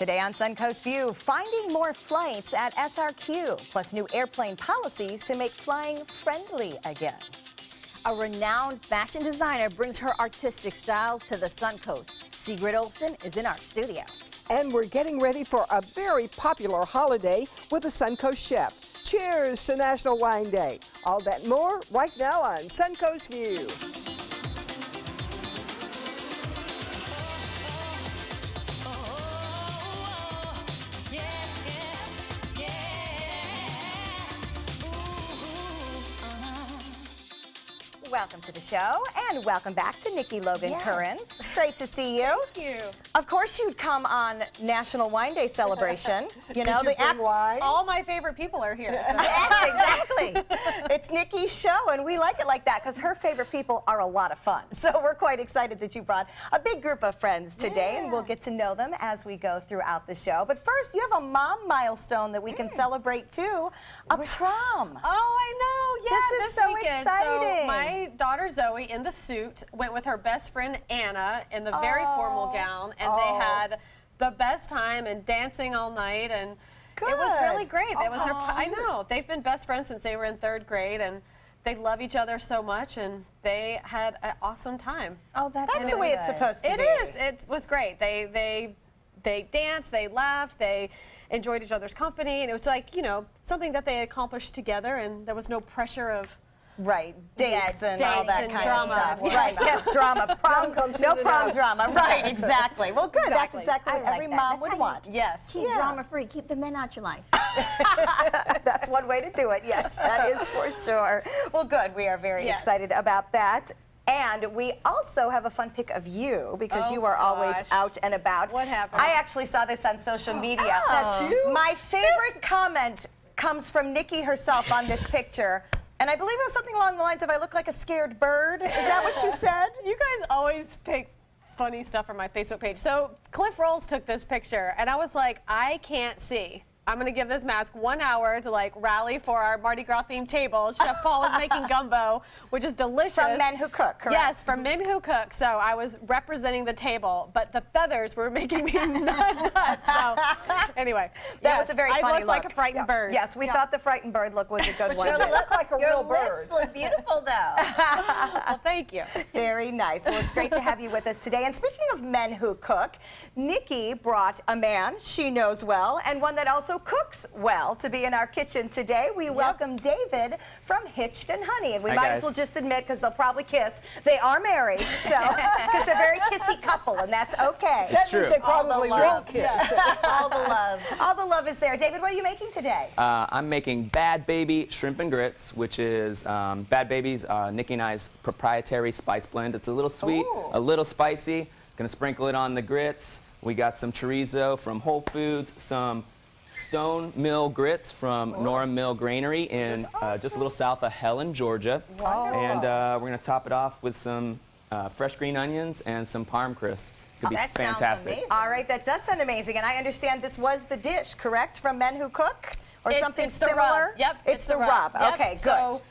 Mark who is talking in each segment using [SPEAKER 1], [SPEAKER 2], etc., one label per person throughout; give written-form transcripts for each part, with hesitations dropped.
[SPEAKER 1] Today on Suncoast View, finding more flights at SRQ, plus new airplane policies to make flying friendly again.
[SPEAKER 2] A renowned fashion designer brings her artistic style to the Suncoast. Sigrid Olsen is in our studio.
[SPEAKER 3] And we're getting ready for a very popular holiday with a Suncoast chef. Cheers to National Wine Day. All that and more right now on Suncoast View.
[SPEAKER 1] Welcome to the show, and welcome back to Nikki Logan Curran. Great to see you.
[SPEAKER 2] Thank you.
[SPEAKER 1] Of course, you'd come on National Wine Day celebration. You know,
[SPEAKER 3] wine?
[SPEAKER 2] All my favorite people are here. So.
[SPEAKER 1] Yes, exactly. It's Nikki's show, and we like it like that because her favorite people are a lot of fun. So we're quite excited that you brought a big group of friends today, and we'll get to know them as we go throughout the show. But first, you have a mom milestone that we can celebrate too, a prom.
[SPEAKER 4] Oh, I know. Yeah,
[SPEAKER 1] This is so
[SPEAKER 4] weekend.
[SPEAKER 1] exciting.
[SPEAKER 4] So my daughter Zoe in the suit went with her best friend Anna in the very formal gown, and they had the best time and dancing all night, and it was really great. That was her. I know. They've been best friends since they were in 3rd grade, and they love each other so much, and they had an awesome time.
[SPEAKER 1] Oh, that's the way it's supposed to be.
[SPEAKER 4] It is. It was great. They danced, they laughed, they enjoyed each other's company, and it was like, you know, something that they accomplished together, and there was no pressure of
[SPEAKER 1] dates and all that kind
[SPEAKER 4] drama.
[SPEAKER 1] of stuff.
[SPEAKER 4] Yeah.
[SPEAKER 1] Right, yes, drama. Prom, no prom drama. Right, exactly. Well, good. That's exactly what
[SPEAKER 2] I like
[SPEAKER 1] every
[SPEAKER 2] that.
[SPEAKER 1] mom
[SPEAKER 2] That's
[SPEAKER 1] would
[SPEAKER 2] how you
[SPEAKER 1] want.
[SPEAKER 4] Yes.
[SPEAKER 2] Keep drama free. Keep the men out your life.
[SPEAKER 1] That's one way to do it. Yes, that is for sure. Well, good. We are very excited about that. And we also have a fun pic of you because you are always out and about.
[SPEAKER 4] What happened?
[SPEAKER 1] I actually saw this on social media.
[SPEAKER 3] That's you?
[SPEAKER 1] My favorite comment comes from Nikki herself on this picture. And I believe it was something along the lines of, I look like a scared bird. Is that what you said?
[SPEAKER 4] You guys always take funny stuff from my Facebook page. So Cliff Rolls took this picture, and I was like, I can't see. I'm going to give this mask 1 hour to like rally for our Mardi Gras themed table. Chef Paul is making gumbo, which is delicious.
[SPEAKER 1] From Men Who Cook, correct?
[SPEAKER 4] Yes, from Men Who Cook. So I was representing the table, but the feathers were making me nuts. So anyway,
[SPEAKER 1] That was a very funny
[SPEAKER 4] I looked like
[SPEAKER 1] look.
[SPEAKER 4] a frightened bird.
[SPEAKER 1] Yes, we thought the frightened bird look was a good one.
[SPEAKER 3] You look like a real bird.
[SPEAKER 2] look beautiful, though.
[SPEAKER 4] Well, thank you.
[SPEAKER 1] Very nice. Well, it's great to have you with us today. And speaking of Men Who Cook, Nikki brought a man she knows well and one that also cooks well to be in our kitchen today. We welcome David from Hitched and Honey. And we might as well just admit, because they'll probably kiss, they are married. So, because they're a very kissy couple, and that's okay.
[SPEAKER 3] That means they probably won't kiss.
[SPEAKER 1] All the love. All the love is there. David, what are you making today?
[SPEAKER 5] I'm making Bad Baby Shrimp and Grits, which is Bad Baby's, Nikki and I's proprietary spice blend. It's a little sweet, a little spicy. Gonna sprinkle it on the grits. We got some chorizo from Whole Foods, some Stone Mill grits from Nora Mill Granary in just a little south of Helen, Georgia. And we're gonna top it off with some fresh green onions and some parm crisps. It's gonna be
[SPEAKER 2] that sounds
[SPEAKER 5] fantastic.
[SPEAKER 2] amazing.
[SPEAKER 1] All right, that does sound amazing. And I understand this was the dish, correct, from Men Who Cook? Or something
[SPEAKER 4] it's the
[SPEAKER 1] similar?
[SPEAKER 4] rub. Yep,
[SPEAKER 1] It's the rub.
[SPEAKER 4] Yep.
[SPEAKER 1] Okay, good.
[SPEAKER 4] So,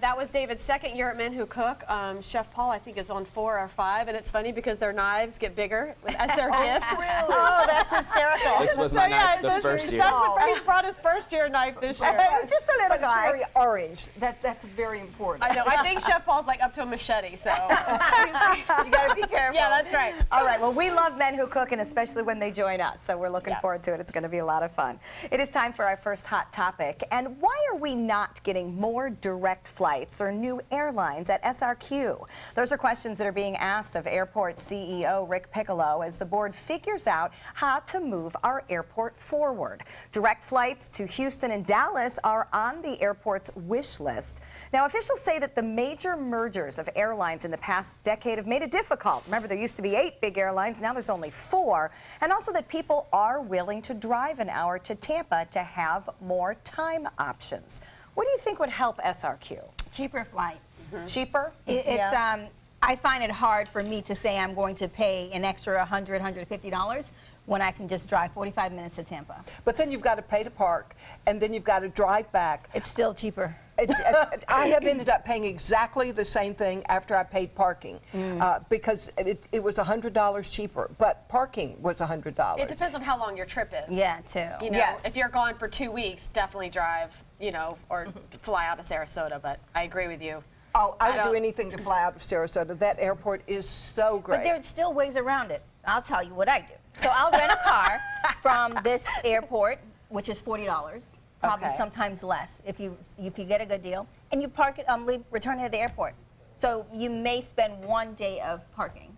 [SPEAKER 4] that was David's 2nd year at Men Who Cook. Chef Paul, I think, is on 4 or 5, and it's funny because their knives get bigger as their gift.
[SPEAKER 1] Oh, that's hysterical.
[SPEAKER 5] This was my knife the first year.
[SPEAKER 4] He brought his 1st year knife this year.
[SPEAKER 1] It's just a little
[SPEAKER 3] But it's
[SPEAKER 1] guy.
[SPEAKER 3] very orange. That's very important.
[SPEAKER 4] I know. I think Chef Paul's like up to a machete, so.
[SPEAKER 1] You gotta be careful.
[SPEAKER 4] Yeah, that's right.
[SPEAKER 1] All right, well, we love Men Who Cook, and especially when they join us, so we're looking forward to it. It's gonna be a lot of fun. It is time for our first hot topic, and why are we not getting more direct flights or new airlines at SRQ? Those are questions that are being asked of airport CEO Rick Piccolo as the board figures out how to move our airport forward. Direct flights to Houston and Dallas are on the airport's wish list. Now, officials say that the major mergers of airlines in the past decade have made it difficult. Remember, there used to be 8 big airlines, now there's only 4. And also that people are willing to drive an hour to Tampa to have more time options. What do you think would help SRQ?
[SPEAKER 2] Cheaper flights.
[SPEAKER 1] Cheaper?
[SPEAKER 2] I find it hard for me to say I'm going to pay an extra $100, $150 when I can just drive 45 minutes to Tampa.
[SPEAKER 3] But then you've got to pay to park, and then you've got to drive back.
[SPEAKER 2] It's still cheaper.
[SPEAKER 3] I have ended up paying exactly the same thing after I paid parking because it was $100 cheaper, but parking was $100.
[SPEAKER 4] It depends on how long your trip is.
[SPEAKER 2] Yeah, too.
[SPEAKER 4] You know,
[SPEAKER 1] Yes.
[SPEAKER 4] if you're gone for 2 weeks, definitely drive, you know, or fly out to Sarasota. But I agree with you.
[SPEAKER 3] Oh, I would do
[SPEAKER 4] don't-
[SPEAKER 3] anything to fly out of Sarasota. That airport is so great.
[SPEAKER 2] But there's still ways around it. I'll tell you what I do. So I'll rent a car from this airport, which is $40, probably
[SPEAKER 1] Okay.
[SPEAKER 2] sometimes less if you get a good deal, and you park it, return it at the airport. So you may spend 1 day of parking.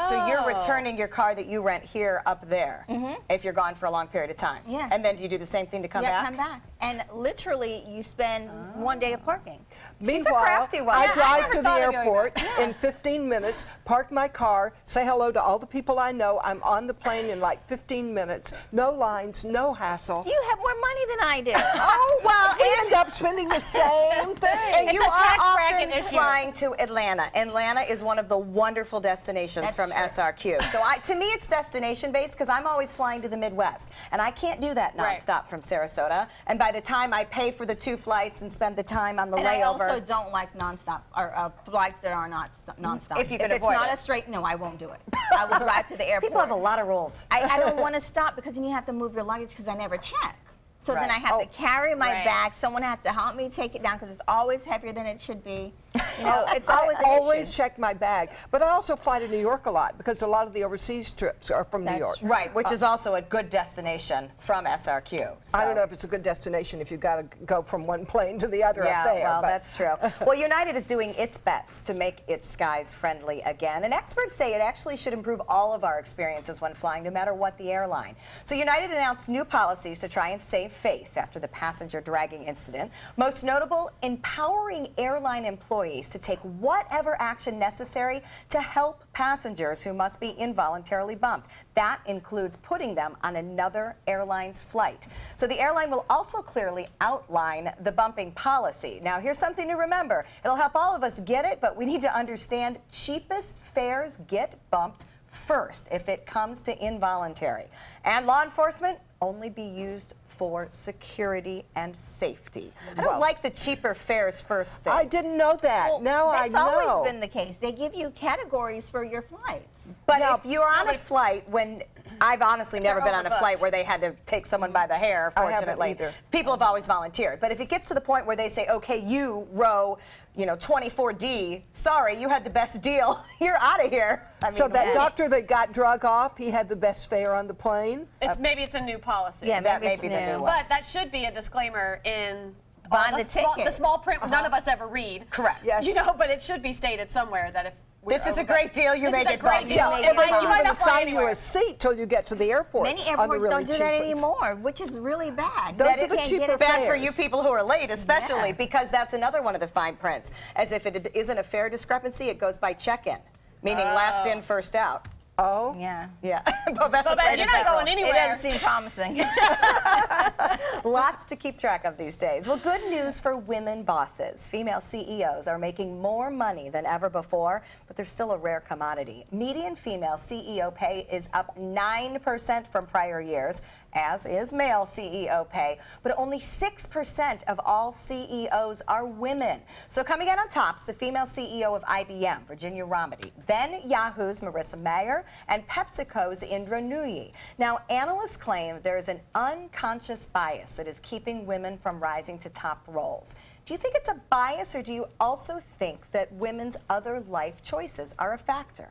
[SPEAKER 1] So you're returning your car that you rent here up there if you're gone for a long period of time.
[SPEAKER 2] Yeah.
[SPEAKER 1] And then do you do the same thing to come
[SPEAKER 2] Yeah,
[SPEAKER 1] back?
[SPEAKER 2] come back. And literally, you spend 1 day of parking.
[SPEAKER 1] She's a crafty one.
[SPEAKER 3] I
[SPEAKER 1] Yeah, I
[SPEAKER 3] drive
[SPEAKER 4] never
[SPEAKER 3] to the
[SPEAKER 4] thought of doing
[SPEAKER 3] airport in 15 minutes, park my car, say hello to all the people I know. I'm on the plane in like 15 minutes. No lines, no hassle.
[SPEAKER 2] You have more money than I do.
[SPEAKER 3] Oh, well, we end up spending the same thing.
[SPEAKER 1] And
[SPEAKER 4] It's
[SPEAKER 1] you
[SPEAKER 4] a
[SPEAKER 1] are
[SPEAKER 4] tax
[SPEAKER 1] often
[SPEAKER 4] bracket issue.
[SPEAKER 1] flying to Atlanta. Atlanta is one of the wonderful destinations
[SPEAKER 2] That's
[SPEAKER 1] from
[SPEAKER 2] true.
[SPEAKER 1] SRQ. So to me, it's destination-based because I'm always flying to the Midwest. And I can't do that
[SPEAKER 4] Right.
[SPEAKER 1] nonstop from Sarasota. And by the time I pay for the 2 flights and spend the time on the
[SPEAKER 2] And I
[SPEAKER 1] layover.
[SPEAKER 2] also don't like nonstop or flights that are not nonstop.
[SPEAKER 1] If you can
[SPEAKER 2] it's
[SPEAKER 1] avoid
[SPEAKER 2] not
[SPEAKER 1] it.
[SPEAKER 2] a straight, no, I won't do it. I will drive to the airport.
[SPEAKER 1] People have a lot of rules.
[SPEAKER 2] I don't want to stop because then you have to move your luggage because I never check. So then
[SPEAKER 1] Right.
[SPEAKER 2] I have to carry my
[SPEAKER 4] Right.
[SPEAKER 2] bag. Someone has to help me take it down because it's always heavier than it should be. You know, it's always
[SPEAKER 3] I
[SPEAKER 2] an
[SPEAKER 3] always
[SPEAKER 2] issue.
[SPEAKER 3] check my bag. But I also fly to New York a lot because a lot of the overseas trips are from New
[SPEAKER 2] That's
[SPEAKER 3] York.
[SPEAKER 2] true.
[SPEAKER 1] Right, which is also a good destination from SRQ.
[SPEAKER 3] I
[SPEAKER 1] so.
[SPEAKER 3] don't know if it's a good destination if you got to go from one plane to the other
[SPEAKER 1] Yeah,
[SPEAKER 3] up there.
[SPEAKER 1] well,
[SPEAKER 3] but-
[SPEAKER 1] that's true. Well, United is doing its best to make its skies friendly again, and experts say it actually should improve all of our experiences when flying, no matter what the airline. So United announced new policies to try and save face after the passenger dragging incident. Most notable, empowering airline employees to take whatever action necessary to help passengers who must be involuntarily bumped. That includes putting them on another airline's flight. So the airline will also clearly outline the bumping policy. Now, here's something to remember. It'll help all of us get it, but we need to understand cheapest fares get bumped first if it comes to involuntary. And law enforcement only be used for security and safety. I don't
[SPEAKER 3] Well-
[SPEAKER 1] like the cheaper fares first thing.
[SPEAKER 3] I didn't know that.
[SPEAKER 2] Well,
[SPEAKER 3] now I
[SPEAKER 2] that's
[SPEAKER 3] know.
[SPEAKER 2] always been the case. They give you categories for your flights.
[SPEAKER 1] But
[SPEAKER 3] Now-
[SPEAKER 1] if you're on a flight when I've honestly never been on a
[SPEAKER 4] overbooked.
[SPEAKER 1] flight where they had to take someone by the hair,
[SPEAKER 3] I haven't
[SPEAKER 1] fortunately.
[SPEAKER 3] either.
[SPEAKER 1] People have always volunteered. But if it gets to the point where they say, okay, you row, 24D, sorry, you had the best deal. You're out of here. I mean,
[SPEAKER 3] So that
[SPEAKER 1] really.
[SPEAKER 3] doctor that got drug off, he had the best fare on the plane?
[SPEAKER 4] Maybe it's a new policy.
[SPEAKER 2] Yeah,
[SPEAKER 1] that
[SPEAKER 2] maybe
[SPEAKER 1] may
[SPEAKER 2] it's
[SPEAKER 1] be the new
[SPEAKER 2] new.
[SPEAKER 1] one.
[SPEAKER 4] But that should be a disclaimer in
[SPEAKER 2] On
[SPEAKER 4] all
[SPEAKER 2] the
[SPEAKER 4] small,
[SPEAKER 2] ticket.
[SPEAKER 4] the small print none of us ever read.
[SPEAKER 1] Correct.
[SPEAKER 3] Yes.
[SPEAKER 4] You know, but it should be stated somewhere that if we're
[SPEAKER 1] This is a
[SPEAKER 4] overbooked-
[SPEAKER 1] great deal, you
[SPEAKER 4] This
[SPEAKER 1] may
[SPEAKER 4] is a
[SPEAKER 1] get
[SPEAKER 4] great
[SPEAKER 1] bumped.
[SPEAKER 4] deal.
[SPEAKER 2] You may
[SPEAKER 4] It
[SPEAKER 2] get
[SPEAKER 4] might-
[SPEAKER 2] bumped.
[SPEAKER 4] you
[SPEAKER 3] They
[SPEAKER 4] might
[SPEAKER 3] even
[SPEAKER 4] not fly
[SPEAKER 3] assign you
[SPEAKER 4] anywhere.
[SPEAKER 3] a seat till you get to the airport.
[SPEAKER 2] Many
[SPEAKER 3] on the
[SPEAKER 2] airports
[SPEAKER 3] really
[SPEAKER 2] don't do
[SPEAKER 3] cheap
[SPEAKER 2] that
[SPEAKER 3] ones.
[SPEAKER 2] anymore, which is really bad.
[SPEAKER 3] Those
[SPEAKER 2] That
[SPEAKER 3] are
[SPEAKER 2] it
[SPEAKER 3] the
[SPEAKER 2] can't
[SPEAKER 3] cheaper
[SPEAKER 2] get
[SPEAKER 1] Bad
[SPEAKER 2] it.
[SPEAKER 1] for you people who are late, especially
[SPEAKER 2] Yeah.
[SPEAKER 1] because that's another one of the fine prints. As if it isn't a fare discrepancy, it goes by check-in, meaning last in, first out.
[SPEAKER 3] Oh?
[SPEAKER 2] Yeah.
[SPEAKER 1] Yeah, but best
[SPEAKER 4] But
[SPEAKER 1] afraid
[SPEAKER 4] you're
[SPEAKER 1] of
[SPEAKER 4] not
[SPEAKER 1] that
[SPEAKER 4] going
[SPEAKER 1] rule.
[SPEAKER 2] It
[SPEAKER 4] anywhere.
[SPEAKER 2] doesn't seem promising.
[SPEAKER 1] Lots to keep track of these days. Well, good news for women bosses. Female CEOs are making more money than ever before, but they're still a rare commodity. Median female CEO pay is up 9% from prior years, as is male CEO pay, but only 6% of all CEOs are women. So coming in on top is the female CEO of IBM, Virginia Rometty, then Yahoo's Marissa Mayer, and PepsiCo's Indra Nooyi. Now, analysts claim there is an unconscious bias that is keeping women from rising to top roles. Do you think it's a bias, or do you also think that women's other life choices are a factor?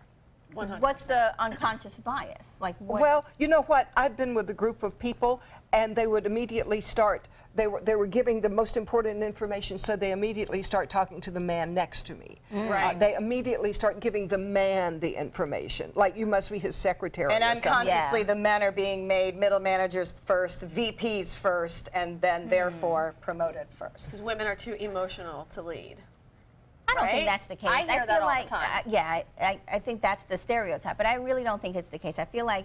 [SPEAKER 4] 100%.
[SPEAKER 2] What's the unconscious bias? Like what?
[SPEAKER 3] Well, you know what? I've been with a group of people, and they would immediately start. They were giving the most important information, so they immediately start talking to the man next to me.
[SPEAKER 4] Right.
[SPEAKER 3] They immediately start giving the man the information, like you must be his secretary.
[SPEAKER 1] And
[SPEAKER 3] or something.
[SPEAKER 1] unconsciously,
[SPEAKER 2] Yeah.
[SPEAKER 1] the men are being made middle managers first, VPs first, and then therefore promoted first.
[SPEAKER 4] Because women are too emotional to lead.
[SPEAKER 2] I don't
[SPEAKER 4] right?
[SPEAKER 2] think that's the case.
[SPEAKER 4] I hear
[SPEAKER 2] feel
[SPEAKER 4] that all the
[SPEAKER 2] like,
[SPEAKER 4] time.
[SPEAKER 2] yeah, I think that's the stereotype, but I really don't think it's the case. I feel like,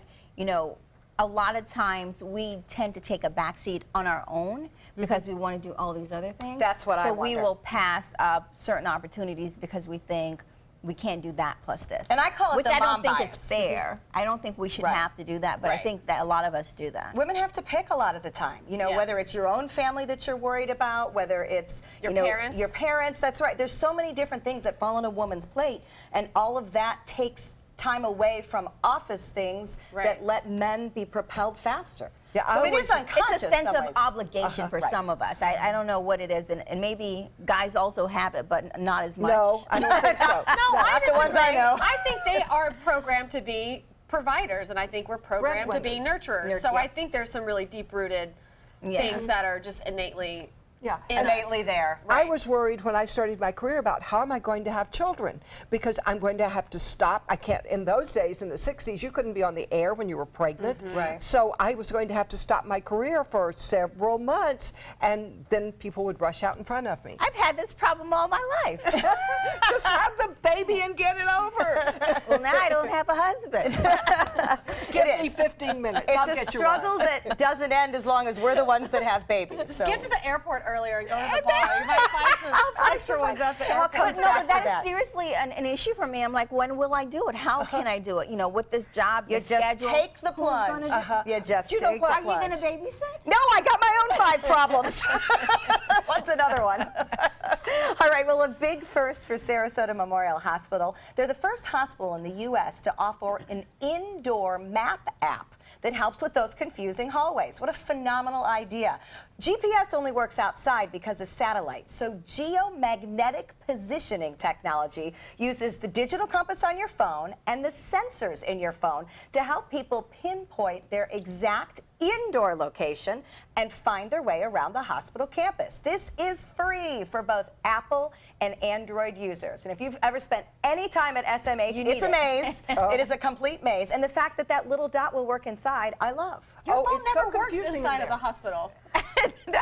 [SPEAKER 2] a lot of times we tend to take a backseat on our own because we want to do all these other things.
[SPEAKER 1] That's what I
[SPEAKER 2] So we
[SPEAKER 1] wonder.
[SPEAKER 2] will pass up certain opportunities because we think we can't do that plus this.
[SPEAKER 1] And I call it
[SPEAKER 2] which
[SPEAKER 1] the
[SPEAKER 2] I
[SPEAKER 1] mom
[SPEAKER 2] don't think
[SPEAKER 1] bias.
[SPEAKER 2] is fair. I don't think we should
[SPEAKER 1] Right.
[SPEAKER 2] have to do that, but I
[SPEAKER 4] Right.
[SPEAKER 2] think that a lot of us do that.
[SPEAKER 1] Women have to pick a lot of the time, you know,
[SPEAKER 4] Yeah.
[SPEAKER 1] whether it's your own family that you're worried about, whether it's
[SPEAKER 4] Your
[SPEAKER 1] you know,
[SPEAKER 4] parents.
[SPEAKER 1] your parents. That's right. There's so many different things that fall on a woman's plate, and all of that takes time away from office things
[SPEAKER 4] Right.
[SPEAKER 1] that let men be propelled faster.
[SPEAKER 3] Yeah, I
[SPEAKER 1] so it
[SPEAKER 3] always-
[SPEAKER 1] is unconscious.
[SPEAKER 2] It's a sense
[SPEAKER 1] some
[SPEAKER 2] of
[SPEAKER 1] ways.
[SPEAKER 2] obligation for
[SPEAKER 1] Right.
[SPEAKER 2] some of us. I don't know what it is, and maybe guys also have it, but not as much.
[SPEAKER 3] No, I don't think so.
[SPEAKER 4] No, I
[SPEAKER 1] not the ones I
[SPEAKER 4] disagree.
[SPEAKER 1] know.
[SPEAKER 4] I think they are programmed to be providers, and I think we're programmed to be nurturers. So
[SPEAKER 1] yeah.
[SPEAKER 4] I think there's some really deep-rooted things that are just innately
[SPEAKER 3] Yeah.
[SPEAKER 4] in us.
[SPEAKER 1] innately there.
[SPEAKER 3] I was worried when I started my career about how am I going to have children, because I'm going to have to stop. I can't, in those days, in the 60s, you couldn't be on the air when you were pregnant.
[SPEAKER 1] Right.
[SPEAKER 3] So I was going to have to stop my career for several months, and then people would rush out in front of me.
[SPEAKER 2] I've had this problem all my life.
[SPEAKER 3] Just have the baby and get it over.
[SPEAKER 2] Well, now I don't have a husband.
[SPEAKER 3] Give
[SPEAKER 1] It
[SPEAKER 3] me
[SPEAKER 1] is.
[SPEAKER 3] 15 minutes. I'll
[SPEAKER 1] It's a
[SPEAKER 3] get you one.
[SPEAKER 1] struggle that doesn't end as long as we're the ones that have babies. So
[SPEAKER 4] Get to the airport earlier and go to the bar. You might find some extra ones at the
[SPEAKER 1] It all
[SPEAKER 4] airport.
[SPEAKER 1] comes
[SPEAKER 2] But no,
[SPEAKER 1] back
[SPEAKER 2] but
[SPEAKER 1] to
[SPEAKER 2] that
[SPEAKER 1] that.
[SPEAKER 2] is seriously an issue for me. I'm like, when will I do it? How can I do it? You know, with this job,
[SPEAKER 1] you
[SPEAKER 2] the
[SPEAKER 1] just
[SPEAKER 2] schedule,
[SPEAKER 1] take the
[SPEAKER 2] who's gonna
[SPEAKER 1] plunge.
[SPEAKER 2] do it?
[SPEAKER 1] You just
[SPEAKER 3] Do you know
[SPEAKER 1] take
[SPEAKER 3] what?
[SPEAKER 1] the
[SPEAKER 2] Are you
[SPEAKER 1] plunge.
[SPEAKER 2] going to babysit?
[SPEAKER 1] No, I got my own 5 problems. What's another one? All right, well, a big first for Sarasota Memorial Hospital. They're the first hospital in the U.S. to offer an indoor map app that helps with those confusing hallways. What a phenomenal idea. GPS only works outside because of satellite, so geomagnetic positioning technology uses the digital compass on your phone and the sensors in your phone to help people pinpoint their exact indoor location and find their way around the hospital campus. This is free for both Apple and Android users. And if you've ever spent any time at SMH,
[SPEAKER 2] You need
[SPEAKER 1] it's a
[SPEAKER 2] it.
[SPEAKER 1] maze. It is a complete maze. And the fact that that little dot will work inside, I love.
[SPEAKER 4] Your
[SPEAKER 3] Oh,
[SPEAKER 4] phone
[SPEAKER 3] it's so
[SPEAKER 4] never works
[SPEAKER 3] confusing in
[SPEAKER 4] inside of
[SPEAKER 3] there.
[SPEAKER 4] the hospital.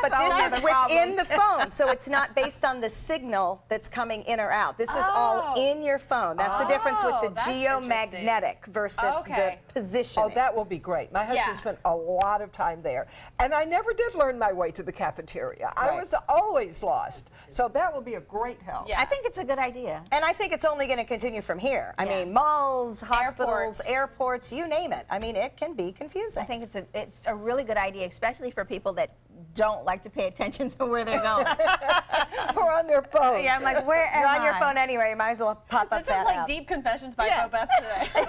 [SPEAKER 1] But
[SPEAKER 2] always
[SPEAKER 1] this is
[SPEAKER 2] the problem.
[SPEAKER 1] within the phone, so it's not based on the signal that's coming in or out. This is all
[SPEAKER 4] Oh.
[SPEAKER 1] in your phone. That's the difference with the
[SPEAKER 4] that's
[SPEAKER 1] geomagnetic versus
[SPEAKER 4] Okay.
[SPEAKER 1] the positioning.
[SPEAKER 3] Oh, that will be great. My husband
[SPEAKER 4] Yeah.
[SPEAKER 3] spent a lot of time there, and I never did learn my way to the cafeteria. I
[SPEAKER 1] Right.
[SPEAKER 3] was always lost. So that will be a great help.
[SPEAKER 4] Yeah.
[SPEAKER 2] I think it's a good idea.
[SPEAKER 1] And I think it's only going to continue from here. I
[SPEAKER 2] Yeah.
[SPEAKER 1] mean, malls, hospitals,
[SPEAKER 4] Airports.
[SPEAKER 1] airports, you name it. I mean, it can be confusing.
[SPEAKER 2] I think it's a really good idea, especially for people that don't like to pay attention to where they're going.
[SPEAKER 3] Or on their phones.
[SPEAKER 2] Yeah, I'm like, where am
[SPEAKER 1] You're on your
[SPEAKER 2] I?
[SPEAKER 1] phone anyway. You might as well pop up
[SPEAKER 4] This
[SPEAKER 1] that
[SPEAKER 4] is like
[SPEAKER 1] app.
[SPEAKER 4] deep confessions by
[SPEAKER 2] Yeah.
[SPEAKER 4] Beth today.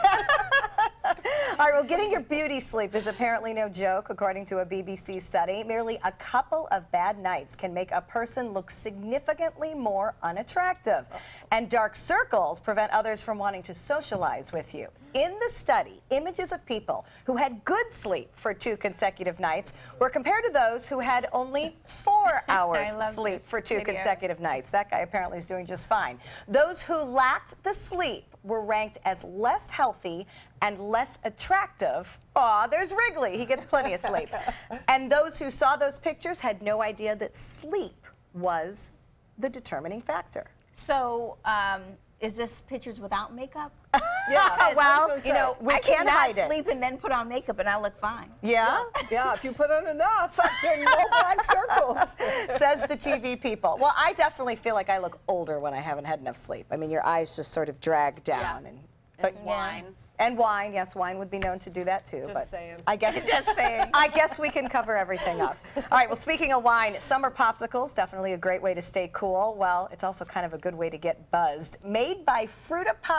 [SPEAKER 1] All right, well, getting your beauty sleep is apparently no joke, according to a BBC study. Merely a couple of bad nights can make a person look significantly more unattractive. And dark circles prevent others from wanting to socialize with you. In the study, images of people who had good sleep for 2 consecutive nights were compared to those who had only 4 hours
[SPEAKER 2] love
[SPEAKER 1] sleep
[SPEAKER 2] this
[SPEAKER 1] for 2
[SPEAKER 2] video.
[SPEAKER 1] consecutive nights. That guy apparently is doing just fine. Those who lacked the sleep were ranked as less healthy and less attractive. Aw, there's Wrigley. He gets plenty of sleep. And those who saw those pictures had no idea that sleep was the determining factor.
[SPEAKER 2] So, is this pictures without makeup?
[SPEAKER 3] Yeah,
[SPEAKER 1] Well, you know, we
[SPEAKER 2] I
[SPEAKER 1] can't
[SPEAKER 2] cannot
[SPEAKER 1] hide it.
[SPEAKER 2] sleep and then put on makeup and I look fine.
[SPEAKER 1] Yeah?
[SPEAKER 3] Yeah, if you put on enough, there are no black circles.
[SPEAKER 1] Says the TV people. Well, I definitely feel like I look older when I haven't had enough sleep. I mean, your eyes just sort of drag down.
[SPEAKER 4] Yeah.
[SPEAKER 1] But
[SPEAKER 4] Wine.
[SPEAKER 1] And wine, yes, wine would be known to do that too.
[SPEAKER 4] Just
[SPEAKER 1] but
[SPEAKER 4] saying.
[SPEAKER 1] I guess
[SPEAKER 2] Just saying.
[SPEAKER 1] I guess we can cover everything up. All right, well, speaking of wine, summer popsicles, definitely a great way to stay cool. Well, it's also kind of a good way to get buzzed. Made by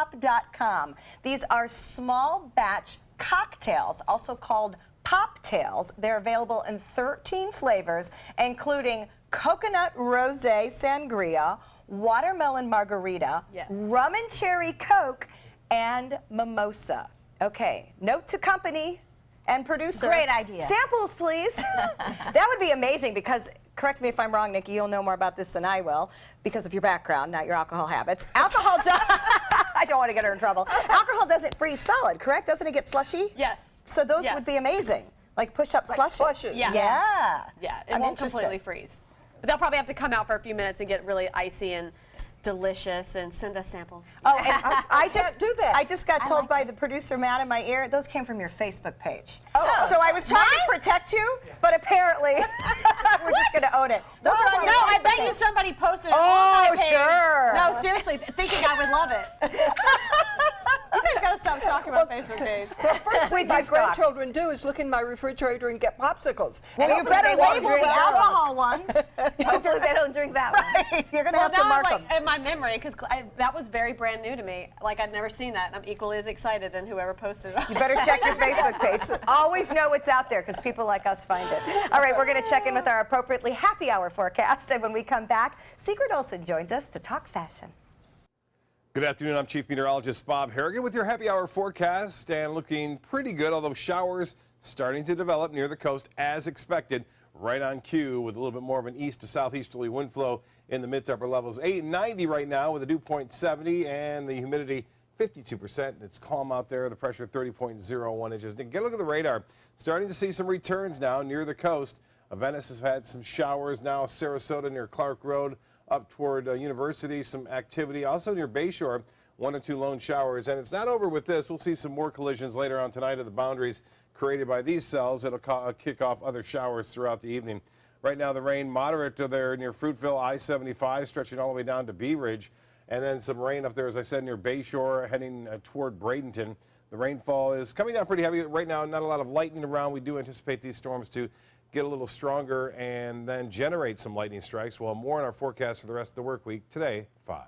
[SPEAKER 1] Fruitapop.com. These are small batch cocktails, also called poptails. They're available in 13 flavors, including coconut rosé sangria, watermelon margarita,
[SPEAKER 4] Yes.
[SPEAKER 1] rum and cherry Coke, and mimosa. Okay, note to company and producer.
[SPEAKER 2] Great idea.
[SPEAKER 1] Samples, please. That would be amazing because, correct me if I'm wrong, Nikki, you'll know more about this than I will because of your background, not your alcohol habits. Alcohol does, I don't want to get her in trouble. Alcohol doesn't freeze solid, correct? Doesn't it get slushy?
[SPEAKER 4] Yes.
[SPEAKER 1] So those
[SPEAKER 4] Yes.
[SPEAKER 1] would be amazing. Like push-up slushies.
[SPEAKER 3] slushes.
[SPEAKER 4] Yeah.
[SPEAKER 1] Yeah.
[SPEAKER 4] Yeah, it
[SPEAKER 1] I'm
[SPEAKER 4] won't
[SPEAKER 1] interested.
[SPEAKER 4] completely freeze. But they'll probably have to come out for a few minutes and get really icy and delicious and send us samples.
[SPEAKER 1] Oh, and I
[SPEAKER 3] can't do that.
[SPEAKER 1] I just got told by the producer Matt in my ear, those came from your Facebook page. Oh. So I was trying to protect you, but apparently we're just going to own it. Those are on your
[SPEAKER 4] No, I
[SPEAKER 1] Facebook
[SPEAKER 4] bet
[SPEAKER 1] page.
[SPEAKER 4] you somebody posted it on my page.
[SPEAKER 1] Sure.
[SPEAKER 4] No, seriously, thinking I would love it. You guys gotta stop stalking my Facebook page.
[SPEAKER 3] First thing my grandchildren do is look in my refrigerator and get popsicles.
[SPEAKER 1] Well, you better label the alcohol ones.
[SPEAKER 2] Hopefully they don't drink that one.
[SPEAKER 1] Right. You're going to have to
[SPEAKER 4] now,
[SPEAKER 1] mark
[SPEAKER 4] like,
[SPEAKER 1] them.
[SPEAKER 4] in my memory, because that was very brand new to me. Like, I'd never seen that, and I'm equally as excited than whoever posted it.
[SPEAKER 1] You better check your Facebook page. Always know what's out there because people like us find it. All right, we're going to check in with our appropriately happy hour forecast. And when we come back, Sigrid Olsen joins us to talk fashion.
[SPEAKER 6] Good afternoon. I'm Chief Meteorologist Bob Harrigan with your happy hour forecast, and looking pretty good, although showers starting to develop near the coast as expected, right on cue with a little bit more of an east to southeasterly wind flow in the mid to upper levels. 90 right now with a dew point 70 and the humidity 52%. It's calm out there. The pressure 30.01 inches. Get a look at the radar. Starting to see some returns now near the coast. Venice has had some showers now. Sarasota near Clark Road up toward University, some activity. Also near Bayshore, 1 or 2 lone showers. And it's not over with this. We'll see some more collisions later on tonight at the boundaries created by these cells. It'll kick off other showers throughout the evening. Right now, the rain moderate to there near Fruitville, I-75, stretching all the way down to Bee Ridge. And then some rain up there, as I said, near Bayshore, heading toward Bradenton. The rainfall is coming down pretty heavy right now. Not a lot of lightning around. We do anticipate these storms to get a little stronger and then generate some lightning strikes. Well, more on our forecast for the rest of the work week today, 5.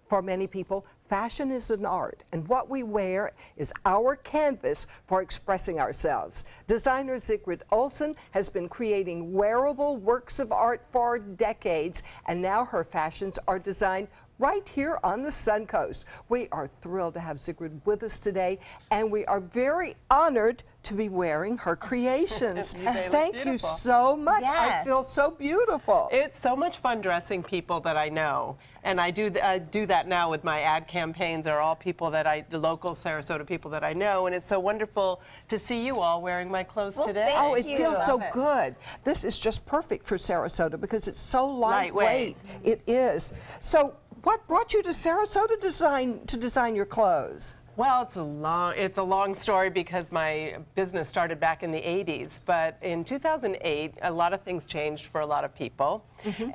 [SPEAKER 3] For many people, fashion is an art, and what we wear is our canvas for expressing ourselves. Designer Sigrid Olsen has been creating wearable works of art for decades, and now her fashions are designed right here on the Suncoast. We are thrilled to have Sigrid with us today, and we are very honored to be wearing her creations. Thank you so much.
[SPEAKER 2] Yes.
[SPEAKER 3] I feel so beautiful.
[SPEAKER 7] It's so much fun dressing people that I know, and I do that now with my ad campaigns. Are all people that the local Sarasota people that I know, and it's so wonderful to see you all wearing my clothes today.
[SPEAKER 2] thank
[SPEAKER 3] Oh, it
[SPEAKER 2] you.
[SPEAKER 3] feels so
[SPEAKER 2] Love it.
[SPEAKER 3] good. This is just perfect for Sarasota because it's so lightweight.
[SPEAKER 7] Lightweight.
[SPEAKER 3] It is. So, what brought you to Sarasota to design your clothes?
[SPEAKER 7] Well, it's a long story because my business started back in the 80s, but in 2008, a lot of things changed for a lot of people,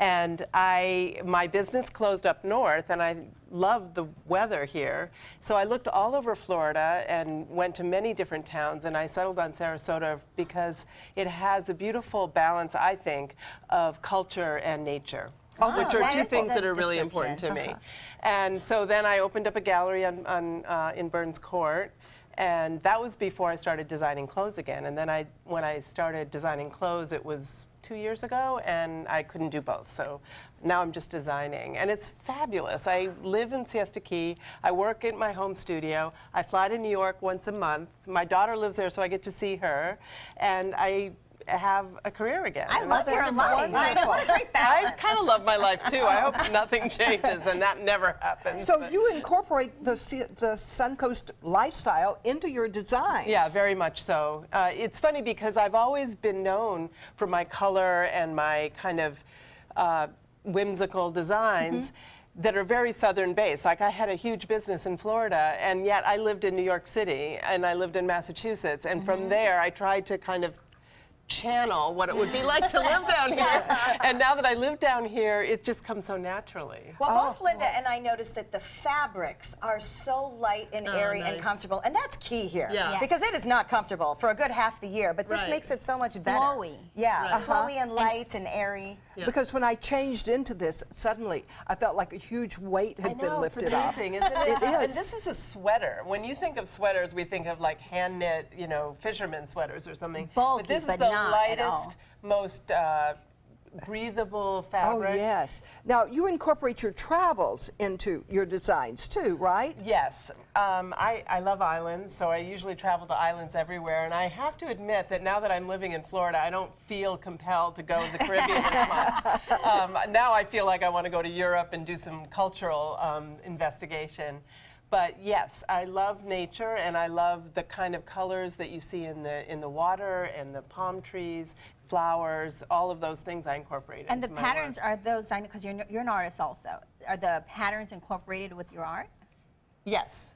[SPEAKER 7] and my business closed up north, and I loved the weather here, so I looked all over Florida and went to many different towns, and I settled on Sarasota because it has a beautiful balance, I think, of culture and nature. Which are
[SPEAKER 2] that
[SPEAKER 7] two
[SPEAKER 2] is a
[SPEAKER 7] things
[SPEAKER 2] good
[SPEAKER 7] that are really important to
[SPEAKER 2] description.
[SPEAKER 7] me. And so then I opened up a gallery in Burns Court, and that was before I started designing clothes again. And then when I started designing clothes, it was 2 years ago, and I couldn't do both. So now I'm just designing, and it's fabulous. I live in Siesta Key. I work in my home studio. I fly to New York once a month. My daughter lives there, so I get to see her, and I have a career again.
[SPEAKER 2] I love your life.
[SPEAKER 1] I know, what a great balance.
[SPEAKER 7] I kind of love my life too. I hope nothing changes, and that never happens.
[SPEAKER 3] So
[SPEAKER 7] but-
[SPEAKER 3] you incorporate the Suncoast lifestyle into your designs.
[SPEAKER 7] Yeah, very much so. It's funny because I've always been known for my color and my kind of whimsical designs that are very southern based. Like I had a huge business in Florida, and yet I lived in New York City and I lived in Massachusetts, and from there I tried to kind of channel what it would be like to live down here. And now that I live down here, it just comes so naturally.
[SPEAKER 1] Well, both Linda and I noticed that the fabrics are so light and airy and
[SPEAKER 7] nice.
[SPEAKER 1] comfortable, and that's key here.
[SPEAKER 7] Yeah.
[SPEAKER 2] Yeah.
[SPEAKER 1] Because it is not comfortable for a good half the year, but this
[SPEAKER 7] Right.
[SPEAKER 1] makes it so much better.
[SPEAKER 2] Flowy.
[SPEAKER 1] Yeah, flowy and light and airy.
[SPEAKER 3] Because when I changed into this, suddenly I felt like a huge weight had been lifted
[SPEAKER 7] it's
[SPEAKER 3] up.
[SPEAKER 7] amazing, isn't it?
[SPEAKER 3] It is.
[SPEAKER 7] And this is a sweater. When you think of sweaters, we think of like hand knit, fisherman sweaters or something.
[SPEAKER 2] Bulky,
[SPEAKER 7] but this
[SPEAKER 2] but
[SPEAKER 7] is the
[SPEAKER 2] not at all.
[SPEAKER 7] lightest, most breathable
[SPEAKER 3] Oh,
[SPEAKER 7] fabric.
[SPEAKER 3] yes. Now, you incorporate your travels into your designs too, right?
[SPEAKER 7] Yes, I love islands, so I usually travel to islands everywhere, and I have to admit that now that I'm living in Florida, I don't feel compelled to go to the Caribbean as much. Now I feel like I want to go to Europe and do some cultural investigation. But yes, I love nature, and I love the kind of colors that you see in the water and the palm trees, flowers, all of those things I incorporate
[SPEAKER 2] And the
[SPEAKER 7] into my
[SPEAKER 2] patterns
[SPEAKER 7] work.
[SPEAKER 2] are those, because you're an artist also. the patterns incorporated with your art?
[SPEAKER 7] Yes.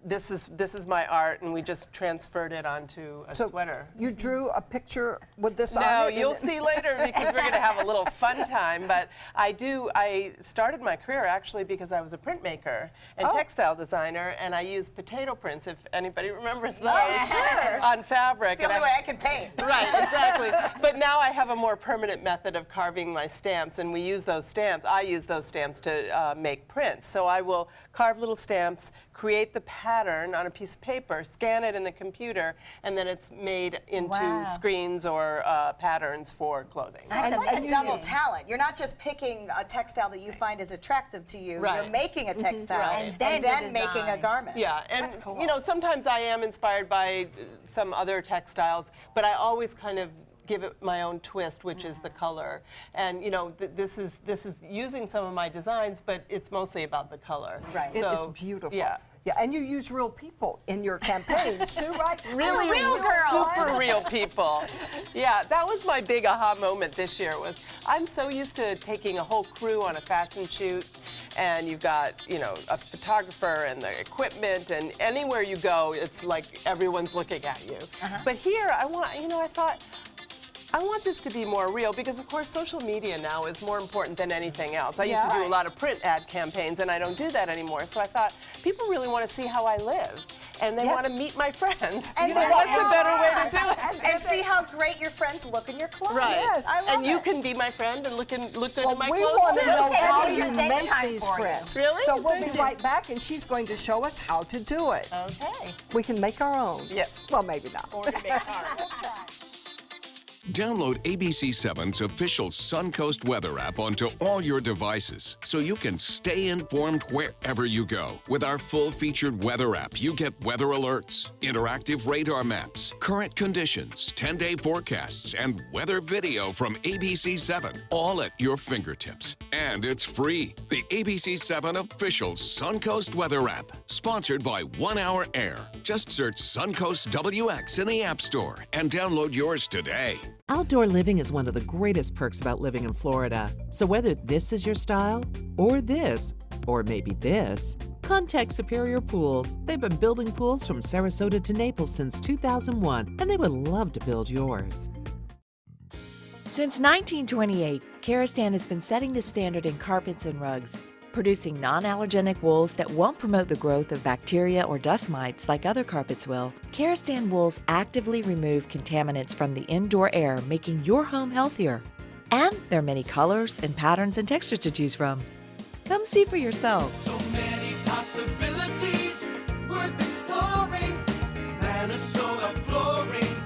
[SPEAKER 7] This is my art, and we just transferred it onto a sweater.
[SPEAKER 3] You drew a picture with this on
[SPEAKER 7] No,
[SPEAKER 3] it?
[SPEAKER 7] you'll see later because we're going to have a little fun time. But I started my career actually because I was a printmaker and textile designer, and I used potato prints, if anybody remembers those, on fabric.
[SPEAKER 1] It's the only way I can paint.
[SPEAKER 7] Right, exactly. But now I have a more permanent method of carving my stamps, and we use those stamps. I use those stamps to make prints. So I will carve little stamps, create the pattern on a piece of paper, scan it in the computer, and then it's made into screens or patterns for clothing.
[SPEAKER 1] So it's like a double talent. You're not just picking a textile that you find is attractive to you.
[SPEAKER 7] Right.
[SPEAKER 1] You're making a textile
[SPEAKER 2] Right.
[SPEAKER 1] and then making a garment.
[SPEAKER 7] Yeah, and
[SPEAKER 1] That's cool.
[SPEAKER 7] you know, sometimes I am inspired by some other textiles, but I always kind of give it my own twist, which is the color. And you know, this is using some of my designs, but it's mostly about the color.
[SPEAKER 1] Right.
[SPEAKER 3] It
[SPEAKER 7] So,
[SPEAKER 3] is beautiful.
[SPEAKER 7] Yeah.
[SPEAKER 3] Yeah, and you use real people in your campaigns too, right?
[SPEAKER 7] Really
[SPEAKER 1] real girl.
[SPEAKER 7] super real people. Yeah, that was my big aha moment this year. Was I'm so used to taking a whole crew on a fashion shoot, and you've got, you know, a photographer and the equipment, and anywhere you go, it's like everyone's looking at you. But here, I thought, I want this to be more real because, of course, social media now is more important than anything else. I used to do a lot of print ad campaigns, and I don't do that anymore. So I thought, people really want to see how I live, and they want to meet my friends.
[SPEAKER 1] And
[SPEAKER 7] what's a better way to do it?
[SPEAKER 1] And see how great your friends look in your clothes.
[SPEAKER 7] Right.
[SPEAKER 3] Yes.
[SPEAKER 1] I love
[SPEAKER 7] And you
[SPEAKER 1] it.
[SPEAKER 7] can be my friend and look good in my
[SPEAKER 3] we
[SPEAKER 7] clothes,
[SPEAKER 3] want to
[SPEAKER 7] too.
[SPEAKER 3] know how
[SPEAKER 2] Take
[SPEAKER 3] you
[SPEAKER 2] your
[SPEAKER 3] make
[SPEAKER 2] time
[SPEAKER 3] these
[SPEAKER 2] for you.
[SPEAKER 3] prints.
[SPEAKER 7] Really?
[SPEAKER 3] So we'll be
[SPEAKER 7] Thank you.
[SPEAKER 3] right back, and she's going to show us how to do it.
[SPEAKER 7] Okay.
[SPEAKER 3] We can make our own.
[SPEAKER 7] Yes.
[SPEAKER 3] Well, maybe not.
[SPEAKER 7] Or to make art.
[SPEAKER 8] Download ABC7's official Suncoast weather app onto all your devices so you can stay informed wherever you go. With our full-featured weather app, you get weather alerts, interactive radar maps, current conditions, 10-day forecasts, and weather video from ABC7, all at your fingertips. And it's free. The ABC7 official Suncoast weather app, sponsored by 1 Hour Air. Just search Suncoast WX in the App Store and download yours today.
[SPEAKER 9] Outdoor living is one of the greatest perks about living in Florida. So whether this is your style, or this, or maybe this, contact Superior Pools. They've been building pools from Sarasota to Naples since 2001, and they would love to build yours.
[SPEAKER 10] Since 1928, Karastan has been setting the standard in carpets and rugs, producing non-allergenic wools that won't promote the growth of bacteria or dust mites like other carpets will. Karastan wools actively remove contaminants from the indoor air, making your home healthier. And there are many colors and patterns and textures to choose from. Come see for yourself.
[SPEAKER 11] So many possibilities worth exploring. Minnesota Flooring.